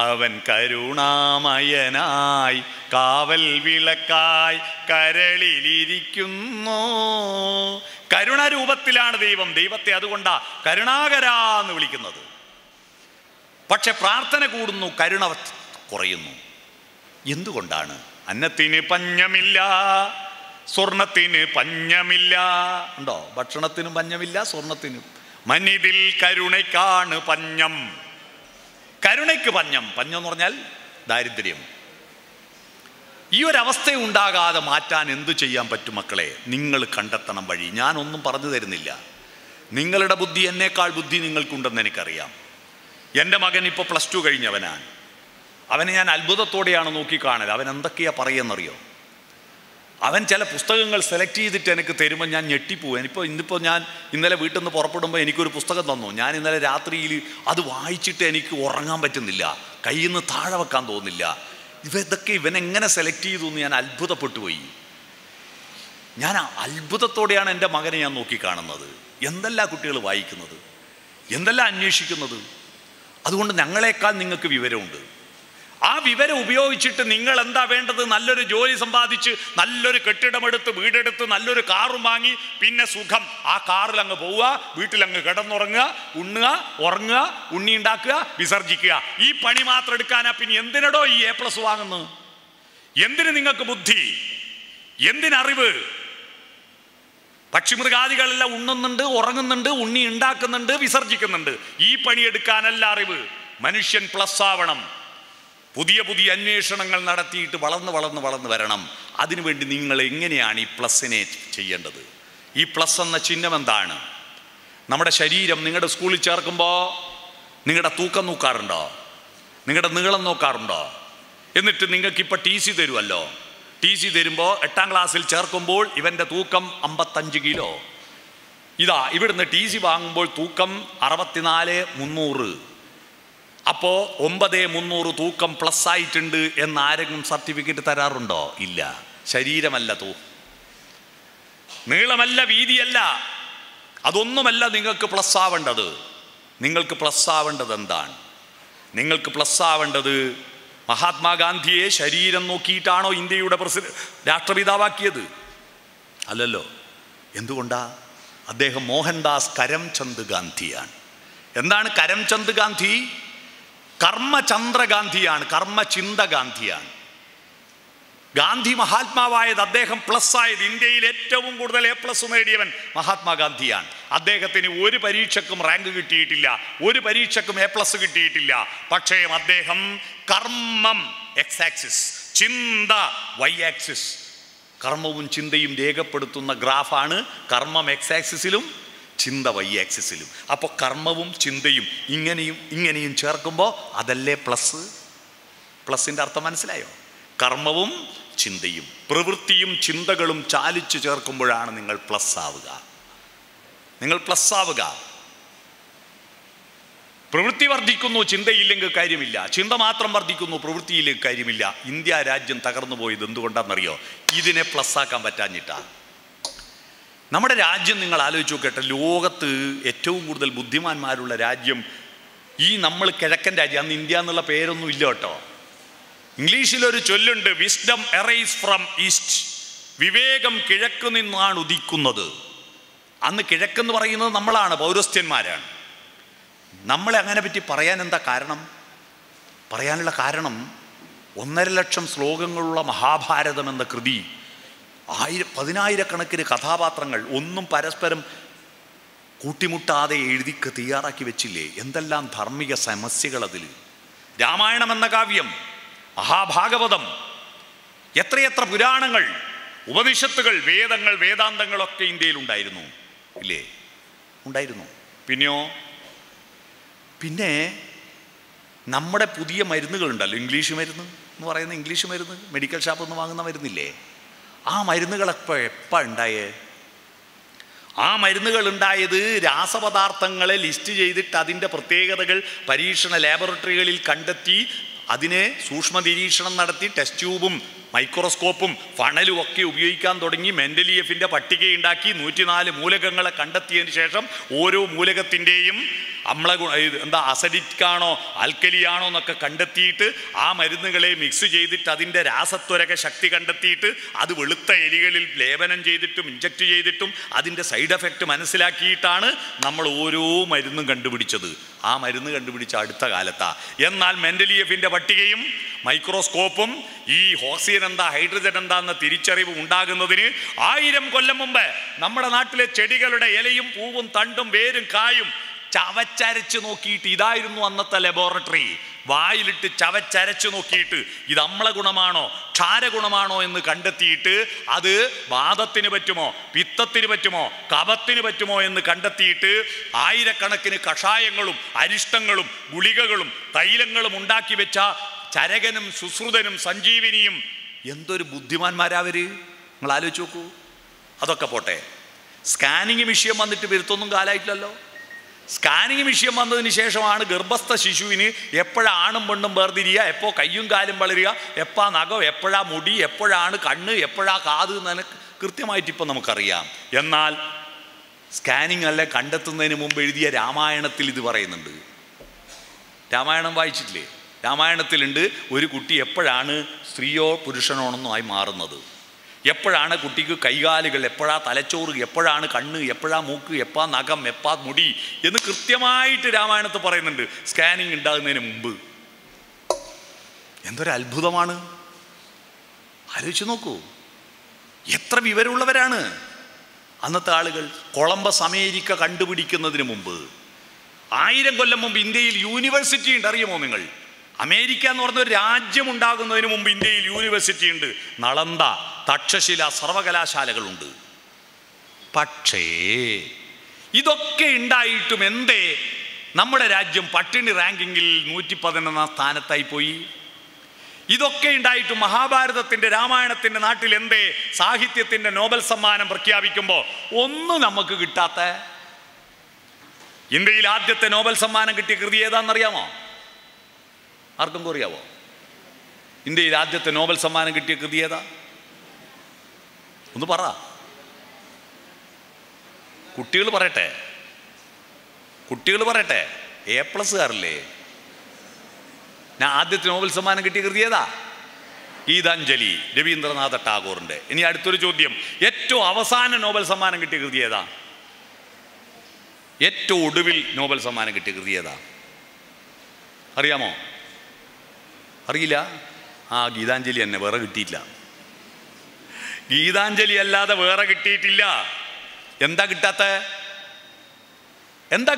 S1: അവൻ കരുണാമയനായി കാവൽ വിളക്കായി കരളിലിരിക്കുന്നു. കരുണാരൂപത്തിലാണ് ദൈവം. ദൈവത്തെ അതുകൊണ്ടാ കരുണാകരാ എന്ന് വിളിക്കുന്നത്. പക്ഷെ പ്രാർത്ഥന കൂടുന്നു, കരുണ കുറയുന്നു. എന്തുകൊണ്ടാണ്? അന്നത്തിന് പഞ്ഞമില്ല, സ്വർണത്തിന് പഞ്ഞമില്ല. ഉണ്ടോ? ഭക്ഷണത്തിനും പഞ്ഞമില്ല, സ്വർണത്തിനും. മനിതിൽ കരുണയ്ക്കാണ് പഞ്ഞം. കരുണയ്ക്ക് പഞ്ഞം. പഞ്ഞം എന്ന് പറഞ്ഞാൽ ദാരിദ്ര്യം. ഈ ഒരവസ്ഥ ഉണ്ടാകാതെ മാറ്റാൻ എന്തു ചെയ്യാൻ പറ്റും മക്കളെ? നിങ്ങൾ കണ്ടെത്തണം വഴി. ഞാനൊന്നും പറഞ്ഞു തരുന്നില്ല. നിങ്ങളുടെ ബുദ്ധി എന്നേക്കാൾ ബുദ്ധി നിങ്ങൾക്കുണ്ടെന്ന് എനിക്കറിയാം. എൻ്റെ മകൻ ഇപ്പോൾ +2 കഴിഞ്ഞവനാണ്. അവനെ ഞാൻ അത്ഭുതത്തോടെയാണ് നോക്കിക്കാണൽ. അവൻ എന്തൊക്കെയാണ് പറയുന്നറിയോ? അവൻ ചില പുസ്തകങ്ങൾ സെലക്ട് ചെയ്തിട്ട് എനിക്ക് തരുമ്പോൾ ഞാൻ ഞെട്ടിപ്പോവും. ഇന്നിപ്പോൾ ഞാൻ ഇന്നലെ വീട്ടിൽ നിന്ന് പുറപ്പെടുമ്പോൾ എനിക്കൊരു പുസ്തകം തന്നു. ഞാൻ ഇന്നലെ രാത്രിയിൽ അത് വായിച്ചിട്ട് എനിക്ക് ഉറങ്ങാൻ പറ്റുന്നില്ല, കയ്യിൽ നിന്ന് താഴെ വെക്കാൻ തോന്നുന്നില്ല. ഇവനെങ്ങനെ സെലക്ട് ചെയ്തു എന്ന് ഞാൻ അത്ഭുതപ്പെട്ടു പോയി. ഞാൻ അത്ഭുതത്തോടെയാണ് എൻ്റെ മകനെ ഞാൻ നോക്കിക്കാണുന്നത്. എന്തെല്ലാം കുട്ടികൾ വായിക്കുന്നത്, എന്തെല്ലാം അന്വേഷിക്കുന്നത്. അതുകൊണ്ട് ഞങ്ങളെക്കാൾ നിങ്ങൾക്ക് വിവരമുണ്ട്. ആ വിവരം ഉപയോഗിച്ചിട്ട് നിങ്ങൾ എന്താ വേണ്ടത്? നല്ലൊരു ജോലി സമ്പാദിച്ച് നല്ലൊരു കെട്ടിടമെടുത്ത് വീടെടുത്ത് നല്ലൊരു കാറും വാങ്ങി പിന്നെ സുഖം ആ കാറിൽ അങ്ങ് പോവുക, വീട്ടിലങ്ങ് കിടന്നുറങ്ങുക, ഉണ്ണുക, ഉറങ്ങുക, ഉണ്ണി ഉണ്ടാക്കുക, വിസർജിക്കുക. ഈ പണി മാത്രം എടുക്കാനാ. പിന്നെ എന്തിനടോ ഈ A+ വാങ്ങുന്നു? എന്തിന് നിങ്ങൾക്ക് ബുദ്ധി? എന്തിനറിവ്? പക്ഷിമൃഗാദികളെല്ലാം ഉണ്ണുന്നുണ്ട്, ഉറങ്ങുന്നുണ്ട്, ഉണ്ണി ഉണ്ടാക്കുന്നുണ്ട്, വിസർജിക്കുന്നുണ്ട്. ഈ പണിയെടുക്കാനല്ല അറിവ്. മനുഷ്യൻ പ്ലസ് ആവണം. പുതിയ പുതിയ അന്വേഷണങ്ങൾ നടത്തിയിട്ട് വളർന്ന് വരണം. അതിനുവേണ്ടി നിങ്ങൾ എങ്ങനെയാണ് ഈ പ്ലസിനെ ചെയ്യേണ്ടത്? ഈ പ്ലസ് എന്ന ചിഹ്നം എന്താണ്? നമ്മുടെ ശരീരം നിങ്ങളുടെ സ്കൂളിൽ ചേർക്കുമ്പോൾ നിങ്ങളുടെ തൂക്കം നോക്കാറുണ്ടോ? നിങ്ങളുടെ നീളം നോക്കാറുണ്ടോ? എന്നിട്ട് നിങ്ങൾക്കിപ്പോൾ TC തരുമല്ലോ. TC തരുമ്പോൾ 8ാം ക്ലാസ്സിൽ ചേർക്കുമ്പോൾ ഇവൻ്റെ തൂക്കം 55 കിലോ. ഇതാ ഇവിടുന്ന് TC വാങ്ങുമ്പോൾ തൂക്കം 64,300. അപ്പോൾ 9,300 തൂക്കം പ്ലസ് ആയിട്ടുണ്ട് എന്ന് ആരെങ്കിലും സർട്ടിഫിക്കറ്റ് തരാറുണ്ടോ? ഇല്ല. ശരീരമല്ല നീളമല്ല, വീതിയല്ല, അതൊന്നുമല്ല നിങ്ങൾക്ക് പ്ലസ് ആവേണ്ടത്. നിങ്ങൾക്ക് പ്ലസ് ആവേണ്ടത് എന്താണ്? നിങ്ങൾക്ക് പ്ലസ് ആവേണ്ടത് മഹാത്മാഗാന്ധിയെ ശരീരം നോക്കിയിട്ടാണോ ഇന്ത്യയുടെ രാഷ്ട്രപിതാവാക്കിയത്? അല്ലല്ലോ. എന്തുകൊണ്ടാ? അദ്ദേഹം മോഹൻദാസ് കരംചന്ദ് ഗാന്ധിയാണ്. എന്താണ് കരംചന്ദ് ഗാന്ധി? കർമ്മചന്ദ്ര ഗാന്ധിയാണ്, കർമ്മചിന്ത ഗാന്ധിയാണ്. ഗാന്ധി മഹാത്മാവായത്, അദ്ദേഹം പ്ലസ് ആയത്, ഇന്ത്യയിൽ ഏറ്റവും കൂടുതൽ A+ നേടിയവൻ മഹാത്മാഗാന്ധിയാണ്. അദ്ദേഹത്തിന് ഒരു പരീക്ഷയ്ക്കും റാങ്ക് കിട്ടിയിട്ടില്ല, ഒരു പരീക്ഷയ്ക്കും A+ കിട്ടിയിട്ടില്ല. പക്ഷേ അദ്ദേഹം കർമ്മം X-ആക്സിസ്, ചിന്ത Y-ആക്സിസ്, കർമ്മവും ചിന്തയും രേഖപ്പെടുത്തുന്ന ഗ്രാഫാണ് കർമ്മം X-ആക്സിസിലും ചിന്ത Y-ആക്സിസിലും. അപ്പോൾ കർമ്മവും ചിന്തയും ഇങ്ങനെയും ചേർക്കുമ്പോൾ അതല്ലേ പ്ലസ്? പ്ലസിൻ്റെ അർത്ഥം മനസ്സിലായോ? കർമ്മവും ചിന്തയും പ്രവൃത്തിയും ചിന്തകളും ചാലിച്ചു ചേർക്കുമ്പോഴാണ് നിങ്ങൾ പ്ലസ് ആവുക. നിങ്ങൾ പ്ലസ് ആവുക. പ്രവൃത്തി വർദ്ധിക്കുന്നു, ചിന്തയില്ലെങ്കിൽ കാര്യമില്ല. ചിന്ത മാത്രം വർദ്ധിക്കുന്നു, പ്രവൃത്തിയില്ലെങ്കിൽ കാര്യമില്ല. ഇന്ത്യ രാജ്യം തകർന്നു പോയത് എന്തുകൊണ്ടാണെന്നറിയോ? ഇതിനെ പ്ലസ് ആക്കാൻ പറ്റാഞ്ഞിട്ടാ. നമ്മുടെ രാജ്യം നിങ്ങൾ ആലോചിച്ച് നോക്കട്ടെ. ലോകത്ത് ഏറ്റവും കൂടുതൽ ബുദ്ധിമാന്മാരുള്ള രാജ്യം ഈ നമ്മൾ കിഴക്കൻ രാജ്യം. അന്ന് ഇന്ത്യ എന്നുള്ള പേരൊന്നും ഇല്ല കേട്ടോ. ഇംഗ്ലീഷിലൊരു ചൊല്ലുണ്ട്, വിസ്ഡം എറൈസ് ഫ്രം ഈസ്റ്റ്. വിവേകം കിഴക്ക് നിന്നാണ് ഉദിക്കുന്നത്. അന്ന് കിഴക്കെന്ന് പറയുന്നത് നമ്മളാണ്, പൗരസ്ത്യന്മാരാണ്. നമ്മളെ അങ്ങനെ പറ്റി പറയാൻ എന്താ കാരണം? പറയാനുള്ള കാരണം 1.5 ലക്ഷം ശ്ലോകങ്ങളുള്ള മഹാഭാരതം എന്ന കൃതി, 10,000-കണക്കിന് കഥാപാത്രങ്ങൾ, ഒന്നും പരസ്പരം കൂട്ടിമുട്ടാതെ എഴുതി തയ്യാറാക്കി വെച്ചില്ലേ? എന്തെല്ലാം ധാർമ്മിക സമസ്യകൾ അതിൽ. രാമായണം എന്ന കാവ്യം, മഹാഭാഗവതം, എത്രയെത്ര പുരാണങ്ങൾ, ഉപനിഷത്തുകൾ, വേദങ്ങൾ, വേദാന്തങ്ങളൊക്കെ ഇന്ത്യയിൽ ഉണ്ടായിരുന്നു ഇല്ലേ? ഉണ്ടായിരുന്നു. പിന്നെ നമ്മുടെ പുതിയ മരുന്നുകളുണ്ടല്ലോ, ഇംഗ്ലീഷ് മരുന്ന് എന്ന് പറയുന്ന ഇംഗ്ലീഷ് മരുന്ന്, മെഡിക്കൽ ഷാപ്പിൽ നിന്ന് വാങ്ങുന്ന മരുന്നില്ലേ? ആ മരുന്നുകളൊക്കെ എപ്പോൾ ഉണ്ടായേ? ആ മരുന്നുകൾ ഉണ്ടായത് രാസപദാർത്ഥങ്ങളെ ലിസ്റ്റ് ചെയ്തിട്ട് അതിൻ്റെ പ്രത്യേകതകൾ പരീക്ഷണ ലാബോറട്ടറികളിൽ കണ്ടെത്തി അതിനെ സൂക്ഷ്മ നിരീക്ഷണം നടത്തി ടെസ്റ്റ് ട്യൂബും മൈക്രോസ്കോപ്പും ഫണലും ഒക്കെ ഉപയോഗിക്കാൻ തുടങ്ങി. മെൻഡലിയഫിൻ്റെ പട്ടികയുണ്ടാക്കി 104 മൂലകങ്ങളെ കണ്ടെത്തിയതിന് ശേഷം ഓരോ മൂലകത്തിൻ്റെയും അസഡിക്കാണോ ആൽക്കലിയാണോ എന്നൊക്കെ കണ്ടെത്തിയിട്ട് ആ മരുന്നുകളെ മിക്സ് ചെയ്തിട്ട് അതിൻ്റെ രാസത്വരക ശക്തി കണ്ടെത്തിയിട്ട് അത് വെളുത്ത എലികളിൽ ലേപനം ചെയ്തിട്ടും ഇഞ്ചക്ട് ചെയ്തിട്ടും അതിൻ്റെ സൈഡ് എഫക്റ്റ് മനസ്സിലാക്കിയിട്ടാണ് നമ്മൾ ഓരോ മരുന്നും കണ്ടുപിടിച്ചത്. ആ മരുന്ന് കണ്ടുപിടിച്ച അടുത്ത കാലത്താണ്. എന്നാൽ മെൻഡലിയഫിൻ്റെ പട്ടികയും മൈക്രോസ്കോപ്പും ഈ ഓക്സിജൻ എന്താ ഹൈഡ്രജൻ എന്താ എന്ന തിരിച്ചറിവ് ഉണ്ടാകുന്നതിന് 1000 കൊല്ലം മുമ്പ് നമ്മുടെ നാട്ടിലെ ചെടികളുടെ ഇലയും പൂവും തണ്ടും വേരും കായും ചവച്ചരച്ച് നോക്കിയിട്ട്, ഇതായിരുന്നു അന്നത്തെ ലബോറട്ടറി. വായിലിട്ട് ചവച്ചരച്ച് നോക്കിയിട്ട് ഇത് അമ്ല ഗുണമാണോ ക്ഷാരഗുണമാണോ എന്ന് കണ്ടെത്തിയിട്ട് അത് വാദത്തിന് പറ്റുമോ, പിത്തത്തിന് പറ്റുമോ, കഫത്തിന് പറ്റുമോ എന്ന് കണ്ടെത്തിയിട്ട് 1000-കണക്കിന് കഷായങ്ങളും അരിഷ്ടങ്ങളും ഗുളികകളും തൈലങ്ങളും ഉണ്ടാക്കി വെച്ച ചരകനും സുശ്രുതനും സഞ്ജീവിനിയും എന്തൊരു ബുദ്ധിമാന്മാരാവര്. നിങ്ങൾ ആലോചിച്ച് നോക്കൂ. അതൊക്കെ പോട്ടെ, സ്കാനിങ് വിഷയം വന്നിട്ട് വരുത്തൊന്നും കാലമായിട്ടില്ലല്ലോ. സ്കാനിങ് വിഷയം വന്നതിന് ശേഷമാണ് ഗർഭസ്ഥ ശിശുവിന് എപ്പോഴാണും പെണ്ണും വേർതിരിയുക, എപ്പോൾ കയ്യും കാലും വളരുക, എപ്പോഴാ നഖം, എപ്പോഴാ മുടി, എപ്പോഴാണ് കണ്ണ്, എപ്പോഴാ കാത് എന്ന് കൃത്യമായിട്ട് ഇപ്പം നമുക്കറിയാം. എന്നാൽ സ്കാനിങ് അല്ല കണ്ടെത്തുന്നതിന് മുമ്പ് എഴുതിയ രാമായണത്തിൽ ഇത് പറയുന്നുണ്ട്. രാമായണം വായിച്ചിട്ടില്ലേ? രാമായണത്തിലുണ്ട് ഒരു കുട്ടി എപ്പോഴാണ് സ്ത്രീയോ പുരുഷനോണെന്നുമായി മാറുന്നത്, എപ്പോഴാണ് കുട്ടിക്ക് കൈകാലുകൾ, എപ്പോഴാ തലച്ചോറ്, എപ്പോഴാണ് കണ്ണ്, എപ്പോഴാ മൂക്ക്, എപ്പാ നഖം, എപ്പാ മുടി എന്ന് കൃത്യമായിട്ട് രാമായണത്തിൽ പറയുന്നുണ്ട്. സ്കാനിങ് ഉണ്ടാകുന്നതിന് മുമ്പ്. എന്തൊരു അത്ഭുതമാണ്! ആലോചിച്ച് നോക്കൂ, എത്ര വിവരമുള്ളവരാണ് അന്നത്തെ ആളുകൾ. കൊളംബസ് അമേരിക്ക കണ്ടുപിടിക്കുന്നതിന് മുമ്പ് 1000 കൊല്ലം മുമ്പ് ഇന്ത്യയിൽ യൂണിവേഴ്സിറ്റി ഉണ്ട്. അറിയുമോ നിങ്ങൾ? അമേരിക്ക എന്ന് പറഞ്ഞ ഒരു രാജ്യം ഉണ്ടാകുന്നതിന് മുമ്പ് ഇന്ത്യയിൽ യൂണിവേഴ്സിറ്റി ഉണ്ട്. നളന്ദ, തക്ഷശില സർവകലാശാലകളുണ്ട്. പക്ഷേ ഇതൊക്കെ ഉണ്ടായിട്ടും എന്തേ നമ്മുടെ രാജ്യം പട്ടിണി റാങ്കിങ്ങിൽ 111 സ്ഥാനത്തായി പോയി? ഇതൊക്കെ ഉണ്ടായിട്ടും മഹാഭാരതത്തിൻ്റെ, രാമായണത്തിൻ്റെ നാട്ടിൽ എന്തേ സാഹിത്യത്തിൻ്റെ നോബൽ സമ്മാനം പ്രഖ്യാപിക്കുമ്പോൾ ഒന്നും നമുക്ക് കിട്ടാത്ത? ഇന്ത്യയിൽ ആദ്യത്തെ നോബൽ സമ്മാനം കിട്ടിയ കൃതി ഏതാണെന്നറിയാമോ? ആർക്കും അറിയാവോ? ഇന്ത്യയിൽ ആദ്യത്തെ നോബൽ സമ്മാനം കിട്ടിയ കൃതി ഏതാ? ഒന്ന് പറ. കുട്ടികൾ പറയട്ടെ, A+കാരല്ലേ? ഞാൻ ആദ്യത്തെ നോബൽ സമ്മാനം കിട്ടിയ കൃതി ഏതാ? ഗീതാഞ്ജലി, രവീന്ദ്രനാഥ ടാഗോറിൻ്റെ. ഇനി അടുത്തൊരു ചോദ്യം, ഏറ്റവും അവസാന നോബൽ സമ്മാനം കിട്ടിയ കൃതി ഏതാ? ഏറ്റവും ഒടുവിൽ നോബൽ സമ്മാനം കിട്ടിയ കൃതി ഏതാ? അറിയാമോ? അറിയില്ല? ഗീതാഞ്ജലി തന്നെ, വേറെ കിട്ടിയിട്ടില്ല. ഗീതാഞ്ജലി അല്ലാതെ വേറെ കിട്ടിയിട്ടില്ല. എന്താ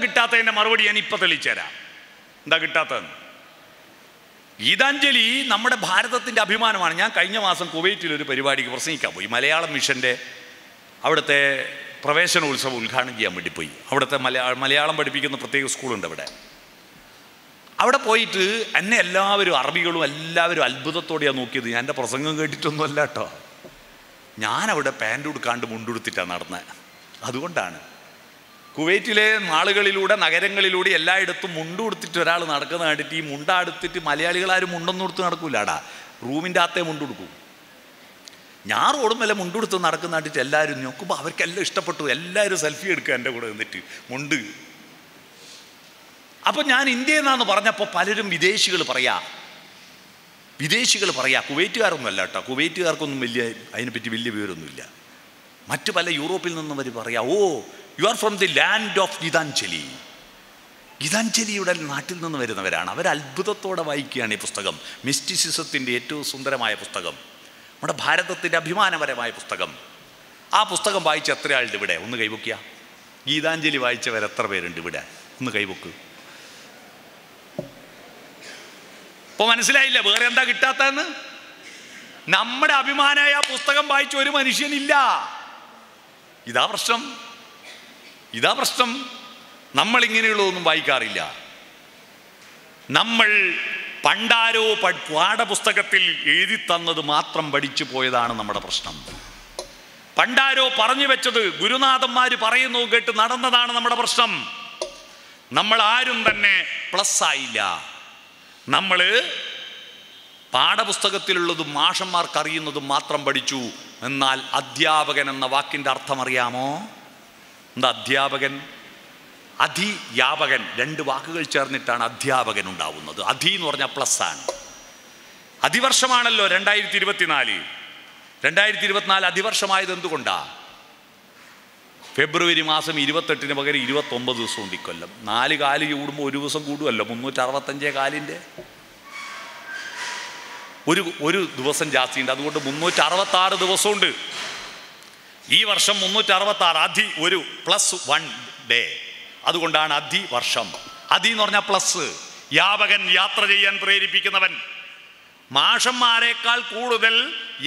S1: കിട്ടാത്തതിൻ്റെ മറുപടി ഞാൻ ഇപ്പം തെളിച്ചുതരാം. എന്താ കിട്ടാത്തതെന്ന്? ഗീതാഞ്ജലി നമ്മുടെ ഭാരതത്തിൻ്റെ അഭിമാനമാണ്. ഞാൻ കഴിഞ്ഞ മാസം കുവൈറ്റിലൊരു പരിപാടിക്ക് പ്രസംഗിക്കാൻ പോയി. മലയാളം മിഷൻ്റെ അവിടുത്തെ പ്രവേശനോത്സവം ഉദ്ഘാടനം ചെയ്യാൻ വേണ്ടി പോയി. അവിടുത്തെ മലയാളം പഠിപ്പിക്കുന്ന പ്രത്യേക സ്കൂളുണ്ട് അവിടെ പോയിട്ട് എന്നെ എല്ലാവരും, അറബികളും എല്ലാവരും അത്ഭുതത്തോടെയാണ് നോക്കിയത്. ഞാൻ എൻ്റെ പ്രസംഗം കേട്ടിട്ടൊന്നുമല്ല കേട്ടോ. ഞാനവിടെ പാൻറ് ഉടുക്കാണ്ട് മുണ്ടുടുത്തിട്ടാണ് നടന്നത്. അതുകൊണ്ടാണ് കുവൈറ്റിലെ നാളുകളിലൂടെ, നഗരങ്ങളിലൂടെ എല്ലായിടത്തും മുണ്ടുടുത്തിട്ട് ഒരാൾ നടക്കുന്ന കണ്ടിട്ട് ഈ മുണ്ടാടുത്തിട്ട് മലയാളികളാരും മുണ്ടൊന്നും കൊടുത്ത് നടക്കൂലാടാ, റൂമിൻ്റെ അകത്തേ മുണ്ടുടുക്കും. ഞാൻ റോഡും വല്ല മുണ്ടുടുത്ത് നടക്കുന്ന കണ്ടിട്ട് എല്ലാവരും നോക്കുമ്പോൾ അവർക്കെല്ലാം ഇഷ്ടപ്പെട്ടു. എല്ലാവരും സെൽഫി എടുക്കുക എൻ്റെ കൂടെ നിന്നിട്ട് മുണ്ട്. അപ്പം ഞാൻ ഇന്ത്യയിൽ നിന്നാന്ന് പറഞ്ഞപ്പോൾ പലരും വിദേശികൾ പറയാ, കുവൈറ്റുകാരൊന്നും അല്ല കേട്ടോ. കുവൈറ്റുകാർക്കൊന്നും അതിനെപ്പറ്റി വലിയ വിവരമൊന്നുമില്ല. മറ്റു പല യൂറോപ്പിൽ നിന്നും അവർ പറയാ, oh you are from the land of Gitanjali. ഗീതാഞ്ജലിയുടെ നാട്ടിൽ നിന്ന് വരുന്നവരാണ്. അവർ അത്ഭുതത്തോടെ വായിക്കുകയാണ് ഈ പുസ്തകം. മിസ്റ്റിസിസത്തിൻ്റെ ഏറ്റവും സുന്ദരമായ പുസ്തകം, നമ്മുടെ ഭാരതത്തിൻ്റെ അഭിമാനപരമായ പുസ്തകം. ആ പുസ്തകം വായിച്ച എത്ര ആളുണ്ട് ഇവിടെ? ഒന്ന് കൈവക്കുക. ഗീതാഞ്ജലി വായിച്ചവർ എത്ര പേരുണ്ട് ഇവിടെ? ഒന്ന് കൈവക്ക്. ഇപ്പോൾ മനസ്സിലായില്ല വേറെ എന്താ കിട്ടാത്തതെന്ന്? നമ്മുടെ അഭിമാനമായ ആ പുസ്തകം വായിച്ച ഒരു മനുഷ്യനില്ല. ഇതാ പ്രശ്നം. നമ്മളിങ്ങനെയുള്ളതൊന്നും വായിക്കാറില്ല. നമ്മൾ പണ്ടാരോ പാഠപുസ്തകത്തിൽ എഴുതി തന്നത് മാത്രം പഠിച്ചു പോയതാണ് നമ്മുടെ പ്രശ്നം. പണ്ടാരോ പറഞ്ഞു വെച്ചത്, ഗുരുനാഥന്മാർ പറയുന്നു കേട്ട് നടന്നതാണ് നമ്മുടെ പ്രശ്നം. നമ്മൾ ആരും തന്നെ പ്ലസ് ആയില്ല. നമ്മൾ പാഠപുസ്തകത്തിലുള്ളതും മാഷന്മാർക്കറിയുന്നതും മാത്രം പഠിച്ചു. എന്നാൽ അധ്യാപകൻ എന്ന വാക്കിൻ്റെ അർത്ഥം അറിയാമോ? എന്താ അധ്യാപകൻ? അധിയാപകൻ, 2 വാക്കുകൾ ചേർന്നിട്ടാണ് അധ്യാപകൻ ഉണ്ടാവുന്നത്. അധി എന്ന് പറഞ്ഞാൽ പ്ലസ് ആണ്. അതിവർഷമാണല്ലോ 2024. 2024 അതിവർഷമായത് എന്തുകൊണ്ടാ? ഫെബ്രുവരി മാസം 28-ന് പകരം 29 ദിവസം ഉണ്ട് ഇക്കൊല്ലം. 4 കാല് കൂടുമ്പോൾ 1 ദിവസം കൂടുമല്ലോ. 365 കാലിൻ്റെ ഒരു ദിവസം ജാസ്തിയുണ്ട്. അതുകൊണ്ട് 366 ദിവസമുണ്ട്. ഈ വർഷം 366. അധി ഒരു +1 ഡേ. അതുകൊണ്ടാണ് അധി വർഷം. അധി എന്ന് പറഞ്ഞാൽ പ്ലസ്. യാപകൻ, യാത്ര ചെയ്യാൻ പ്രേരിപ്പിക്കുന്നവൻ. മാഷന്മാരെക്കാൾ കൂടുതൽ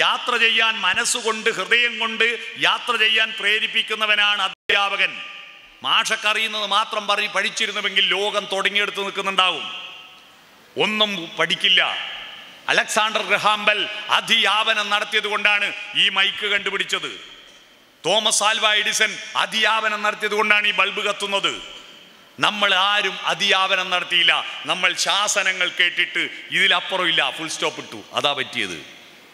S1: യാത്ര ചെയ്യാൻ മനസ്സുകൊണ്ട്, ഹൃദയം കൊണ്ട് യാത്ര ചെയ്യാൻ പ്രേരിപ്പിക്കുന്നവനാണ് അധ്യാപകൻ. മാഷക്കറിയുന്നത് മാത്രം പഠിച്ചിരുന്നുവെങ്കിൽ ലോകം തുടങ്ങിയെടുത്ത് നിൽക്കുന്നുണ്ടാവും. ഒന്നും പഠിക്കില്ല. അലക്സാണ്ടർ ഗ്രഹാം ബെൽ അധിയാപനം നടത്തിയത് കൊണ്ടാണ് ഈ മൈക്ക് കണ്ടുപിടിച്ചത്. തോമസ് ആൽവ എഡിസൺ അധിയാപനം നടത്തിയത് കൊണ്ടാണ് ഈ ബൾബ് കത്തുന്നത്. നമ്മൾ ആരും അധിയാപനം നടത്തിയില്ല. നമ്മൾ ശാസനങ്ങൾ കേട്ടിട്ട് ഇതിലപ്പുറം ഇല്ല, ഫുൾ സ്റ്റോപ്പ് ഇട്ടു. അതാ പറ്റിയത്.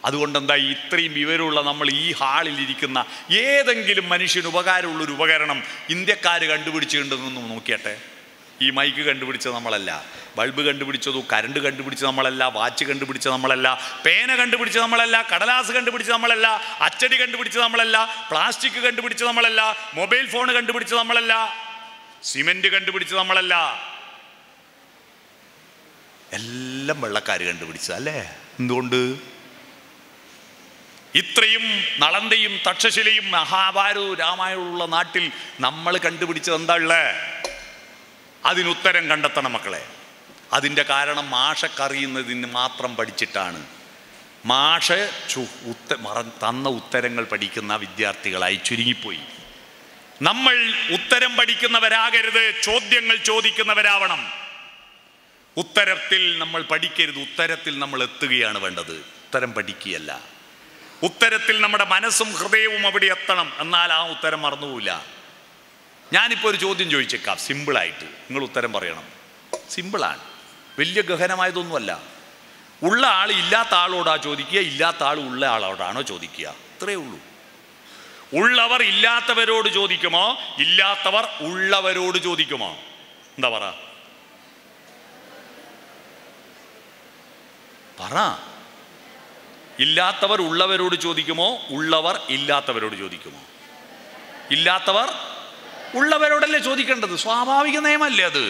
S1: അതുകൊണ്ടെന്താ ഇത്രയും വിവരമുള്ള നമ്മൾ ഈ ഹാളിലിരിക്കുന്ന ഏതെങ്കിലും മനുഷ്യന് ഉപകാരമുള്ളൊരു ഉപകരണം ഇന്ത്യക്കാർ കണ്ടുപിടിച്ചിട്ടുണ്ടെന്നൊന്നും നോക്കിയട്ടെ. ഈ മൈക്ക് കണ്ടുപിടിച്ചത് നമ്മളല്ല, ബൾബ് കണ്ടുപിടിച്ചതു, കരണ്ട് കണ്ടുപിടിച്ചത് നമ്മളല്ല, വാച്ച് കണ്ടുപിടിച്ചത് നമ്മളല്ല, പേന കണ്ടുപിടിച്ചത് നമ്മളല്ല, കടലാസ് കണ്ടുപിടിച്ചത് നമ്മളല്ല, അച്ചടി കണ്ടുപിടിച്ചത് നമ്മളല്ല, പ്ലാസ്റ്റിക് കണ്ടുപിടിച്ചത് നമ്മളല്ല, മൊബൈൽ ഫോൺ കണ്ടുപിടിച്ചത് നമ്മളല്ല, സിമെന്റ് കണ്ടുപിടിച്ചത് നമ്മളല്ല. എല്ലാം വെള്ളക്കാർ കണ്ടുപിടിച്ചത് അല്ലേ? എന്തുകൊണ്ട്? ഇത്രയും നളന്തയും തക്ഷശിലയും മഹാഭാരതവും രാമായണമുള്ള നാട്ടിൽ നമ്മൾ കണ്ടുപിടിച്ചത് എന്താ ഉള്ളത്? അതിനുത്തരം കണ്ടെത്തണം മക്കളെ. അതിൻ്റെ കാരണം മാഷക്കറിയുന്നതിന് മാത്രം പഠിച്ചിട്ടാണ്. മാഷ് തന്ന ഉത്തരങ്ങൾ പഠിക്കുന്ന വിദ്യാർത്ഥികളായി ചുരുങ്ങിപ്പോയി. നമ്മൾ ഉത്തരം പഠിക്കുന്നവരാകരുത്, ചോദ്യങ്ങൾ ചോദിക്കുന്നവരാവണം. ഉത്തരത്തിൽ നമ്മൾ പഠിക്കരുത്, ഉത്തരത്തിൽ നമ്മൾ എത്തുകയാണ് വേണ്ടത്, ഉത്തരം പഠിക്കുകയല്ല. ഉത്തരത്തിൽ നമ്മുടെ മനസ്സും ഹൃദയവും അവിടെ എത്തണം, എന്നാൽ ആ ഉത്തരം മറന്നുപോവില്ല. ഞാനിപ്പോൾ ഒരു ചോദ്യം ചോദിച്ചേക്കാം, സിമ്പിളായിട്ട് നിങ്ങൾ ഉത്തരം പറയണം. സിമ്പിളാണ്, വലിയ ഗഹനമായതൊന്നുമല്ല. ഉള്ള ആൾ ഇല്ലാത്ത ആളോടാ ചോദിക്കുക, ഇല്ലാത്ത ആൾ ഉള്ള ആളോടാണോ ചോദിക്കുക, ഇത്രയേ ഉള്ളൂ. ഉള്ളവർ ഇല്ലാത്തവരോട് ചോദിക്കുമോ, ഇല്ലാത്തവർ ഉള്ളവരോട് ചോദിക്കുമോ? എന്താ പറ? ഇല്ലാത്തവർ ഉള്ളവരോട് ചോദിക്കുമോ, ഉള്ളവർ ഇല്ലാത്തവരോട് ചോദിക്കുമോ? ഇല്ലാത്തവർ ഉള്ളവരോടല്ലേ ചോദിക്കേണ്ടത്, സ്വാഭാവിക നിയമല്ലേ അത്,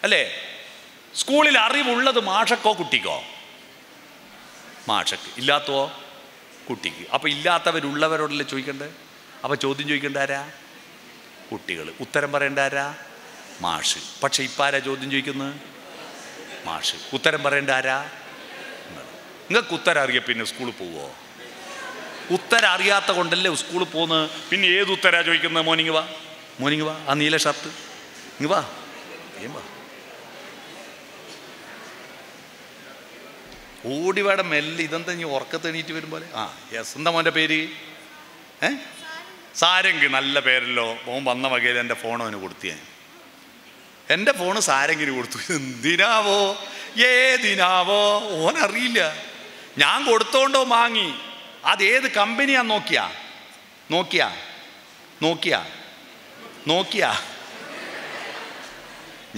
S1: അല്ലേ? സ്കൂളിൽ അറിവുള്ളത് മാഷക്കോ കുട്ടിക്കോ? മാഷക്ക്. ഇല്ലാത്തോ? കുട്ടിക്ക്. അപ്പോൾ ഇല്ലാത്തവരുള്ളവരോടല്ലേ ചോദിക്കേണ്ടത്? അപ്പോൾ ചോദ്യം ചോദിക്കേണ്ട ആരാ? കുട്ടികൾ. ഉത്തരം പറയേണ്ട ആരാ? മാഷ്. പക്ഷെ ഇപ്പം ആരാ ചോദ്യം ചോദിക്കുന്നത്? മാഷ്. ഉത്തരം പറയേണ്ട ആരാ? നിങ്ങൾക്ക് ഉത്തരം അറിയാം, പിന്നെ സ്കൂളിൽ പോവോ? ഉത്തരം അറിയാത്ത കൊണ്ടല്ലേ സ്കൂളിൽ പോകുന്നത്. പിന്നെ ഏത് ഉത്തരാ ചോദിക്കുന്നത്? മോർണിംഗ് വാ, മോർണിംഗ് വാ, ആ നീല ഷർട്ട് ഇങ്ങ് വാ, വാ. ഓടിവാടെ മെല്ലെ. ഇതെന്താ നീ ഉറക്കത്ത് എണീറ്റ് വരും പോലെ? ആ യെസ്. എന്താ മോൻ്റെ പേര്? സാരംഗ്. നല്ല പേരല്ലോ. മോൻ വന്ന വകയിൽ എൻ്റെ ഫോൺ അവന് കൊടുത്തു. ഞാൻ എൻ്റെ ഫോണ് സാരംഗിന് കൊടുത്തു. എന്തിനാവോ, ഏതിനാവോ ഓനറിയില്ല. ഞാൻ കൊടുത്തോണ്ടോ വാങ്ങി. അതേത് കമ്പനിയാ? നോക്കിയ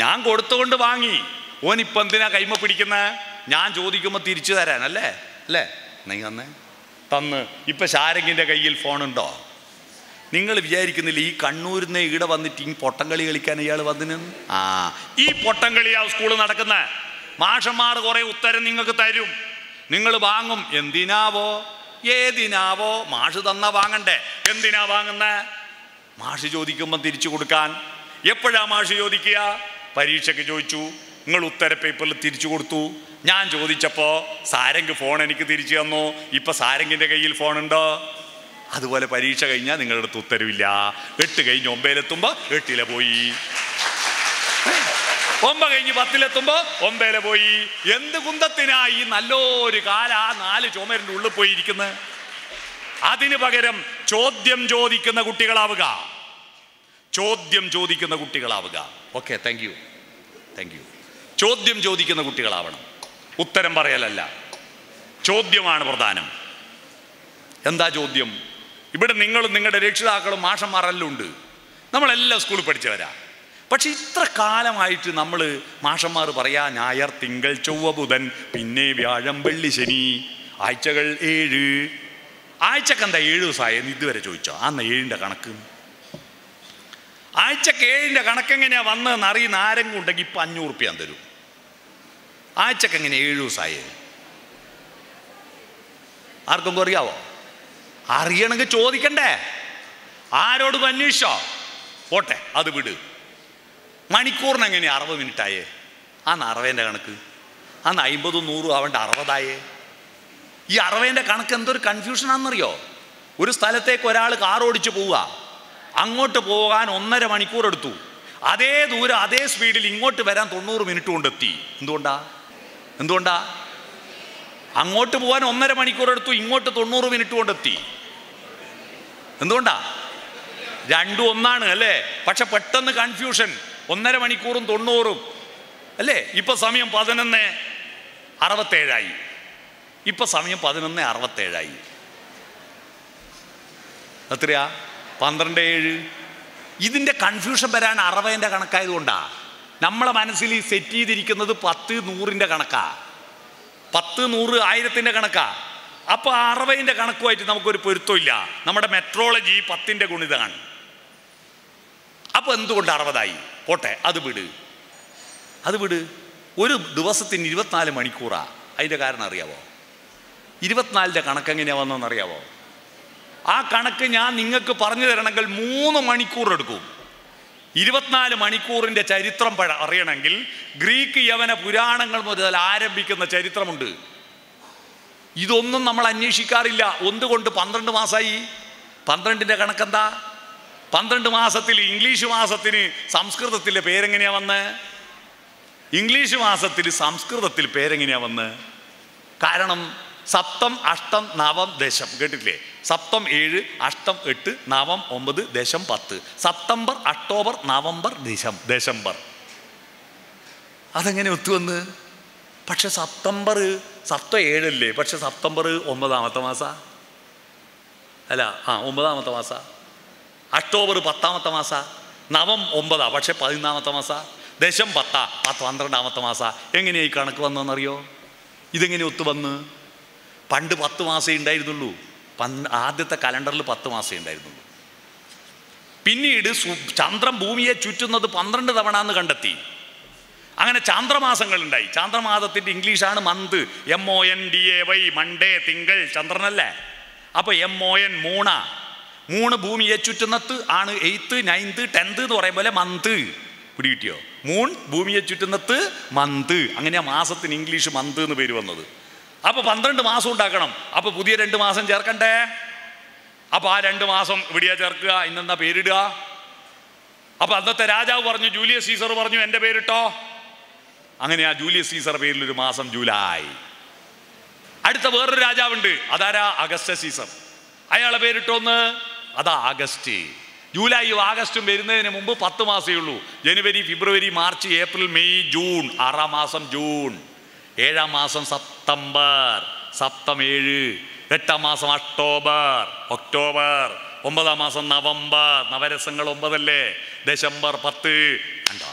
S1: ഞാൻ കൊടുത്തുകൊണ്ട് വാങ്ങി. ഓനിപ്പം എന്തിനാ കൈമ പിടിക്കുന്നത്? ഞാൻ ചോദിക്കുമ്പോൾ തിരിച്ചു തരാൻ അല്ലേ? നീ തന്ന്. ഇപ്പം ശാരംഗിൻ്റെ കയ്യിൽ ഫോണുണ്ടോ? നിങ്ങൾ വിചാരിക്കുന്നില്ല ഈ കണ്ണൂരിൽ നിന്ന് ഇവിടെ വന്നിട്ട് ഈ പൊട്ടംകളി കളിക്കാൻ ഇയാൾ വന്നിന്? ഈ പൊട്ടംകളിയാ സ്കൂളിൽ നടക്കുന്നത്. മാഷന്മാർ കുറേ ഉത്തരം നിങ്ങൾക്ക് തരും, നിങ്ങൾ വാങ്ങും. എന്തിനാവോ, ഏതിനാവോ? മാഷ് തന്നാ വാങ്ങണ്ടേ? എന്തിനാ വാങ്ങുന്നേ? മാഷ് ചോദിക്കുമ്പം തിരിച്ചു കൊടുക്കാൻ. എപ്പോഴാ മാഷ് ചോദിക്കുക? പരീക്ഷയ്ക്ക് ചോദിച്ചു, നിങ്ങൾ ഉത്തര പേപ്പറിൽ തിരിച്ചു കൊടുത്തു. ഞാൻ ചോദിച്ചപ്പോൾ സാരംഗ് ഫോൺ എനിക്ക് തിരിച്ചു തന്നു. ഇപ്പം സാരംഗിൻ്റെ കയ്യിൽ ഫോണുണ്ടോ? അതുപോലെ പരീക്ഷ കഴിഞ്ഞാൽ നിങ്ങളുടെ അടുത്ത് ഉത്തരവില്ല. 8 കഴിഞ്ഞ് 9 8 പോയി, 9 കഴിഞ്ഞ് 10 9 പോയി. എന്ത് കുന്തത്തിനായി നല്ലൊരു കാല ആ 4 ചുമരിൻ്റെ ഉള്ളിൽ പോയി ഇരിക്കുന്നത്? അതിന് പകരം ചോദ്യം ചോദിക്കുന്ന കുട്ടികളാവുക. Okay, thank you. ചോദ്യം ചോദിക്കുന്ന കുട്ടികളാവണം, ഉത്തരം പറയലല്ല. ചോദ്യമാണ് പ്രധാനം. എന്താ ചോദ്യം? ഇവിടെ നിങ്ങളും നിങ്ങളുടെ രക്ഷിതാക്കളും മാഷന്മാരെല്ലാം ഉണ്ട്. നമ്മളെല്ലാം സ്കൂളിൽ പഠിച്ചവരാ. പക്ഷെ ഇത്ര കാലമായിട്ട് നമ്മൾ മാഷന്മാർ പറയാ ഞായർ തിങ്കൾ ചൊവ്വ ബുധൻ പിന്നെ വ്യാഴം വെള്ളി ശനി, ആഴ്ചകൾ 7. ആഴ്ചക്ക് എന്താ 7 ദിവസമായെന്ന് ഇതുവരെ ചോദിച്ചോ? അന്ന് 7ൻ്റെ കണക്ക്, ആഴ്ചക്ക് 7ൻ്റെ കണക്കെങ്ങനെയാ വന്നതെന്ന് അറിയുന്ന ആരെങ്കിലും ഉണ്ടെങ്കിൽ ഇപ്പം 500 റുപ്യ തരും. ആഴ്ചക്ക് എങ്ങനെ 7 ദിവസമായേ? ആർക്കും അറിയാവോ? അറിയണമെങ്കിൽ ചോദിക്കണ്ടേ? ആരോടും അന്വേഷിച്ചോ? പോട്ടെ, അത് വിട്. മണിക്കൂറിന് എങ്ങനെയാ 60 മിനിറ്റായേ? അന്ന് 60ൻ്റെ കണക്ക്, അന്ന് 50 100 ആവേണ്ട 60 ഈ 60ൻ്റെ കണക്ക് എന്തൊരു കൺഫ്യൂഷനാണെന്നറിയോ? ഒരു സ്ഥലത്തേക്ക് ഒരാൾ കാർ ഓടിച്ച് പോവുക, അങ്ങോട്ട് പോകാൻ 1.5 മണിക്കൂർ എടുത്തു. അതേ ദൂരം അതേ സ്പീഡിൽ ഇങ്ങോട്ട് വരാൻ 90 മിനിറ്റ് കൊണ്ടെത്തി. എന്തുകൊണ്ടാ? അങ്ങോട്ട് പോകാൻ 1.5 മണിക്കൂർ എടുത്തു, ഇങ്ങോട്ട് 90 മിനിറ്റ് കൊണ്ടെത്തി. എന്തുകൊണ്ടാ? രണ്ടും ഒന്നാണ് അല്ലേ? പക്ഷെ പെട്ടെന്ന് കൺഫ്യൂഷൻ. 1.5 മണിക്കൂറും 90 അല്ലേ? ഇപ്പൊ സമയം 11:67. ഇപ്പൊ സമയം 11:67. എത്രയാ? 12:07. ഇതിൻ്റെ കൺഫ്യൂഷൻ വരാൻ അറവൻ്റെ കണക്കായതുകൊണ്ടാണ്. നമ്മളെ മനസ്സിൽ സെറ്റ് ചെയ്തിരിക്കുന്നത് 10, 100ൻ്റെ കണക്കാ, 10, 100, 1000ൻ്റെ കണക്കാ. അപ്പോൾ അറവൻ്റെ കണക്കുമായിട്ട് നമുക്കൊരു പൊരുത്തമില്ല. നമ്മുടെ മെട്രോളജി 10ൻ്റെ ഗുണിതമാണ്. അപ്പോൾ എന്തുകൊണ്ട് 60ആയി? പോട്ടെ, അത് വിട്. ഒരു ദിവസത്തിന് 24 മണിക്കൂറാണ്. അതിൻ്റെ കാരണം അറിയാവോ? 24ൻ്റെ കണക്ക് എങ്ങനെയാണ് വന്നതെന്നറിയാവോ? ആ കണക്ക് ഞാൻ നിങ്ങൾക്ക് പറഞ്ഞു തരണമെങ്കിൽ 3 മണിക്കൂർ എടുക്കും. 24 മണിക്കൂറിൻ്റെ ചരിത്രം അറിയണമെങ്കിൽ ഗ്രീക്ക് യവന പുരാണങ്ങൾ മുതൽ ആരംഭിക്കുന്ന ചരിത്രമുണ്ട്. ഇതൊന്നും നമ്മൾ അന്വേഷിക്കാറില്ല. എന്തുകൊണ്ട് 12 മാസമായി? 12ൻ്റെ കണക്കെന്താ? 12 മാസത്തിൽ ഇംഗ്ലീഷ് മാസത്തിന് സംസ്കൃതത്തിലെ പേരെങ്ങനെയാ വന്ന്? ഇംഗ്ലീഷ് മാസത്തിൽ സംസ്കൃതത്തിൽ പേരെങ്ങനെയാ വന്ന്? കാരണം സപ്തം, അഷ്ടം, നവം, ദശം കേട്ടിട്ടില്ലേ? സപ്തം 7, അഷ്ടം 8, നവം 9, ദശം 10. September, October, November, December. അതെങ്ങനെ ഒത്തുവന്ന്? പക്ഷെ സപ്തം 7 അല്ലേ? പക്ഷെ സെപ്റ്റംബർ 9ാമത്തെ മാസാ, അല്ല 9ാമത്തെ മാസാ. ഒക്ടോബർ 10ാമത്തെ മാസാ. നവം 9, പക്ഷെ 11ാമത്തെ മാസാ. ദശം 10, 12ാമത്തെ മാസാ. എങ്ങനെയായി കണക്ക് വന്നതെന്നറിയോ? ഇതെങ്ങനെ ഒത്തുവന്ന്? പണ്ട് 10 മാസമേ ഉണ്ടായിരുന്നുള്ളൂ. ആദ്യത്തെ കലണ്ടറിൽ 10 മാസമേ ഉണ്ടായിരുന്നുള്ളൂ. പിന്നീട് ചന്ദ്രൻ ഭൂമിയെ ചുറ്റുന്നത് 12 തവണ എന്ന് കണ്ടെത്തി. അങ്ങനെ ചാന്ദ്രമാസങ്ങളുണ്ടായി. ചാന്ദ്രമാസത്തിൻ്റെ ഇംഗ്ലീഷാണ് മന്ത്. MONDAY, മൺഡേ, തിങ്കൾ, ചന്ദ്രനല്ലേ? അപ്പോൾ MON മൂണ് ഭൂമിയെ ചുറ്റുന്നത് ആണ് 8th, 9th, 10th എന്ന് പറയും പോലെ മന്ത്. പിടികിട്ടിയോ? മൂൺ ഭൂമിയെ ചുറ്റുന്നത് മന്ത്. അങ്ങനെയാ മാസത്തിന് ഇംഗ്ലീഷ് മന്ത് എന്ന് പേര് വന്നത്. അപ്പോൾ 12 മാസം ഉണ്ടാക്കണം. അപ്പോൾ പുതിയ 2 മാസം ചേർക്കണ്ടേ? അപ്പോൾ ആ 2 മാസം ഇവിടെയാ ചേർക്കുക. ഇന്നെന്താ പേരിടുക? അപ്പോൾ അന്നത്തെ രാജാവ് പറഞ്ഞു, ജൂലിയസ് സീസർ പറഞ്ഞു എൻ്റെ പേരിട്ടോ. അങ്ങനെ ആ ജൂലിയസ് സീസർ പേരിലൊരു മാസം ജൂലൈ. അടുത്ത വേറൊരു രാജാവുണ്ട്, അതാരാ? Augustus Caesar. അയാളെ പേരിട്ടോന്ന്, അതാ ആഗസ്റ്റ്. ജൂലൈയും ആഗസ്റ്റും വരുന്നതിന് മുമ്പ് 10 മാസമേ ഉള്ളൂ. ജനുവരി, ഫെബ്രുവരി, മാർച്ച്, ഏപ്രിൽ, മെയ്, ജൂൺ. 6ാം മാസം ജൂൺ. 7ാം മാസം സെപ്റ്റംബർ, സപ്തം 7. 8ാം മാസം ഒക്ടോബർ. 9ാം മാസം നവംബർ. നവരസങ്ങൾ 9 അല്ലേ? ഡിസംബർ 10. കണ്ടോ?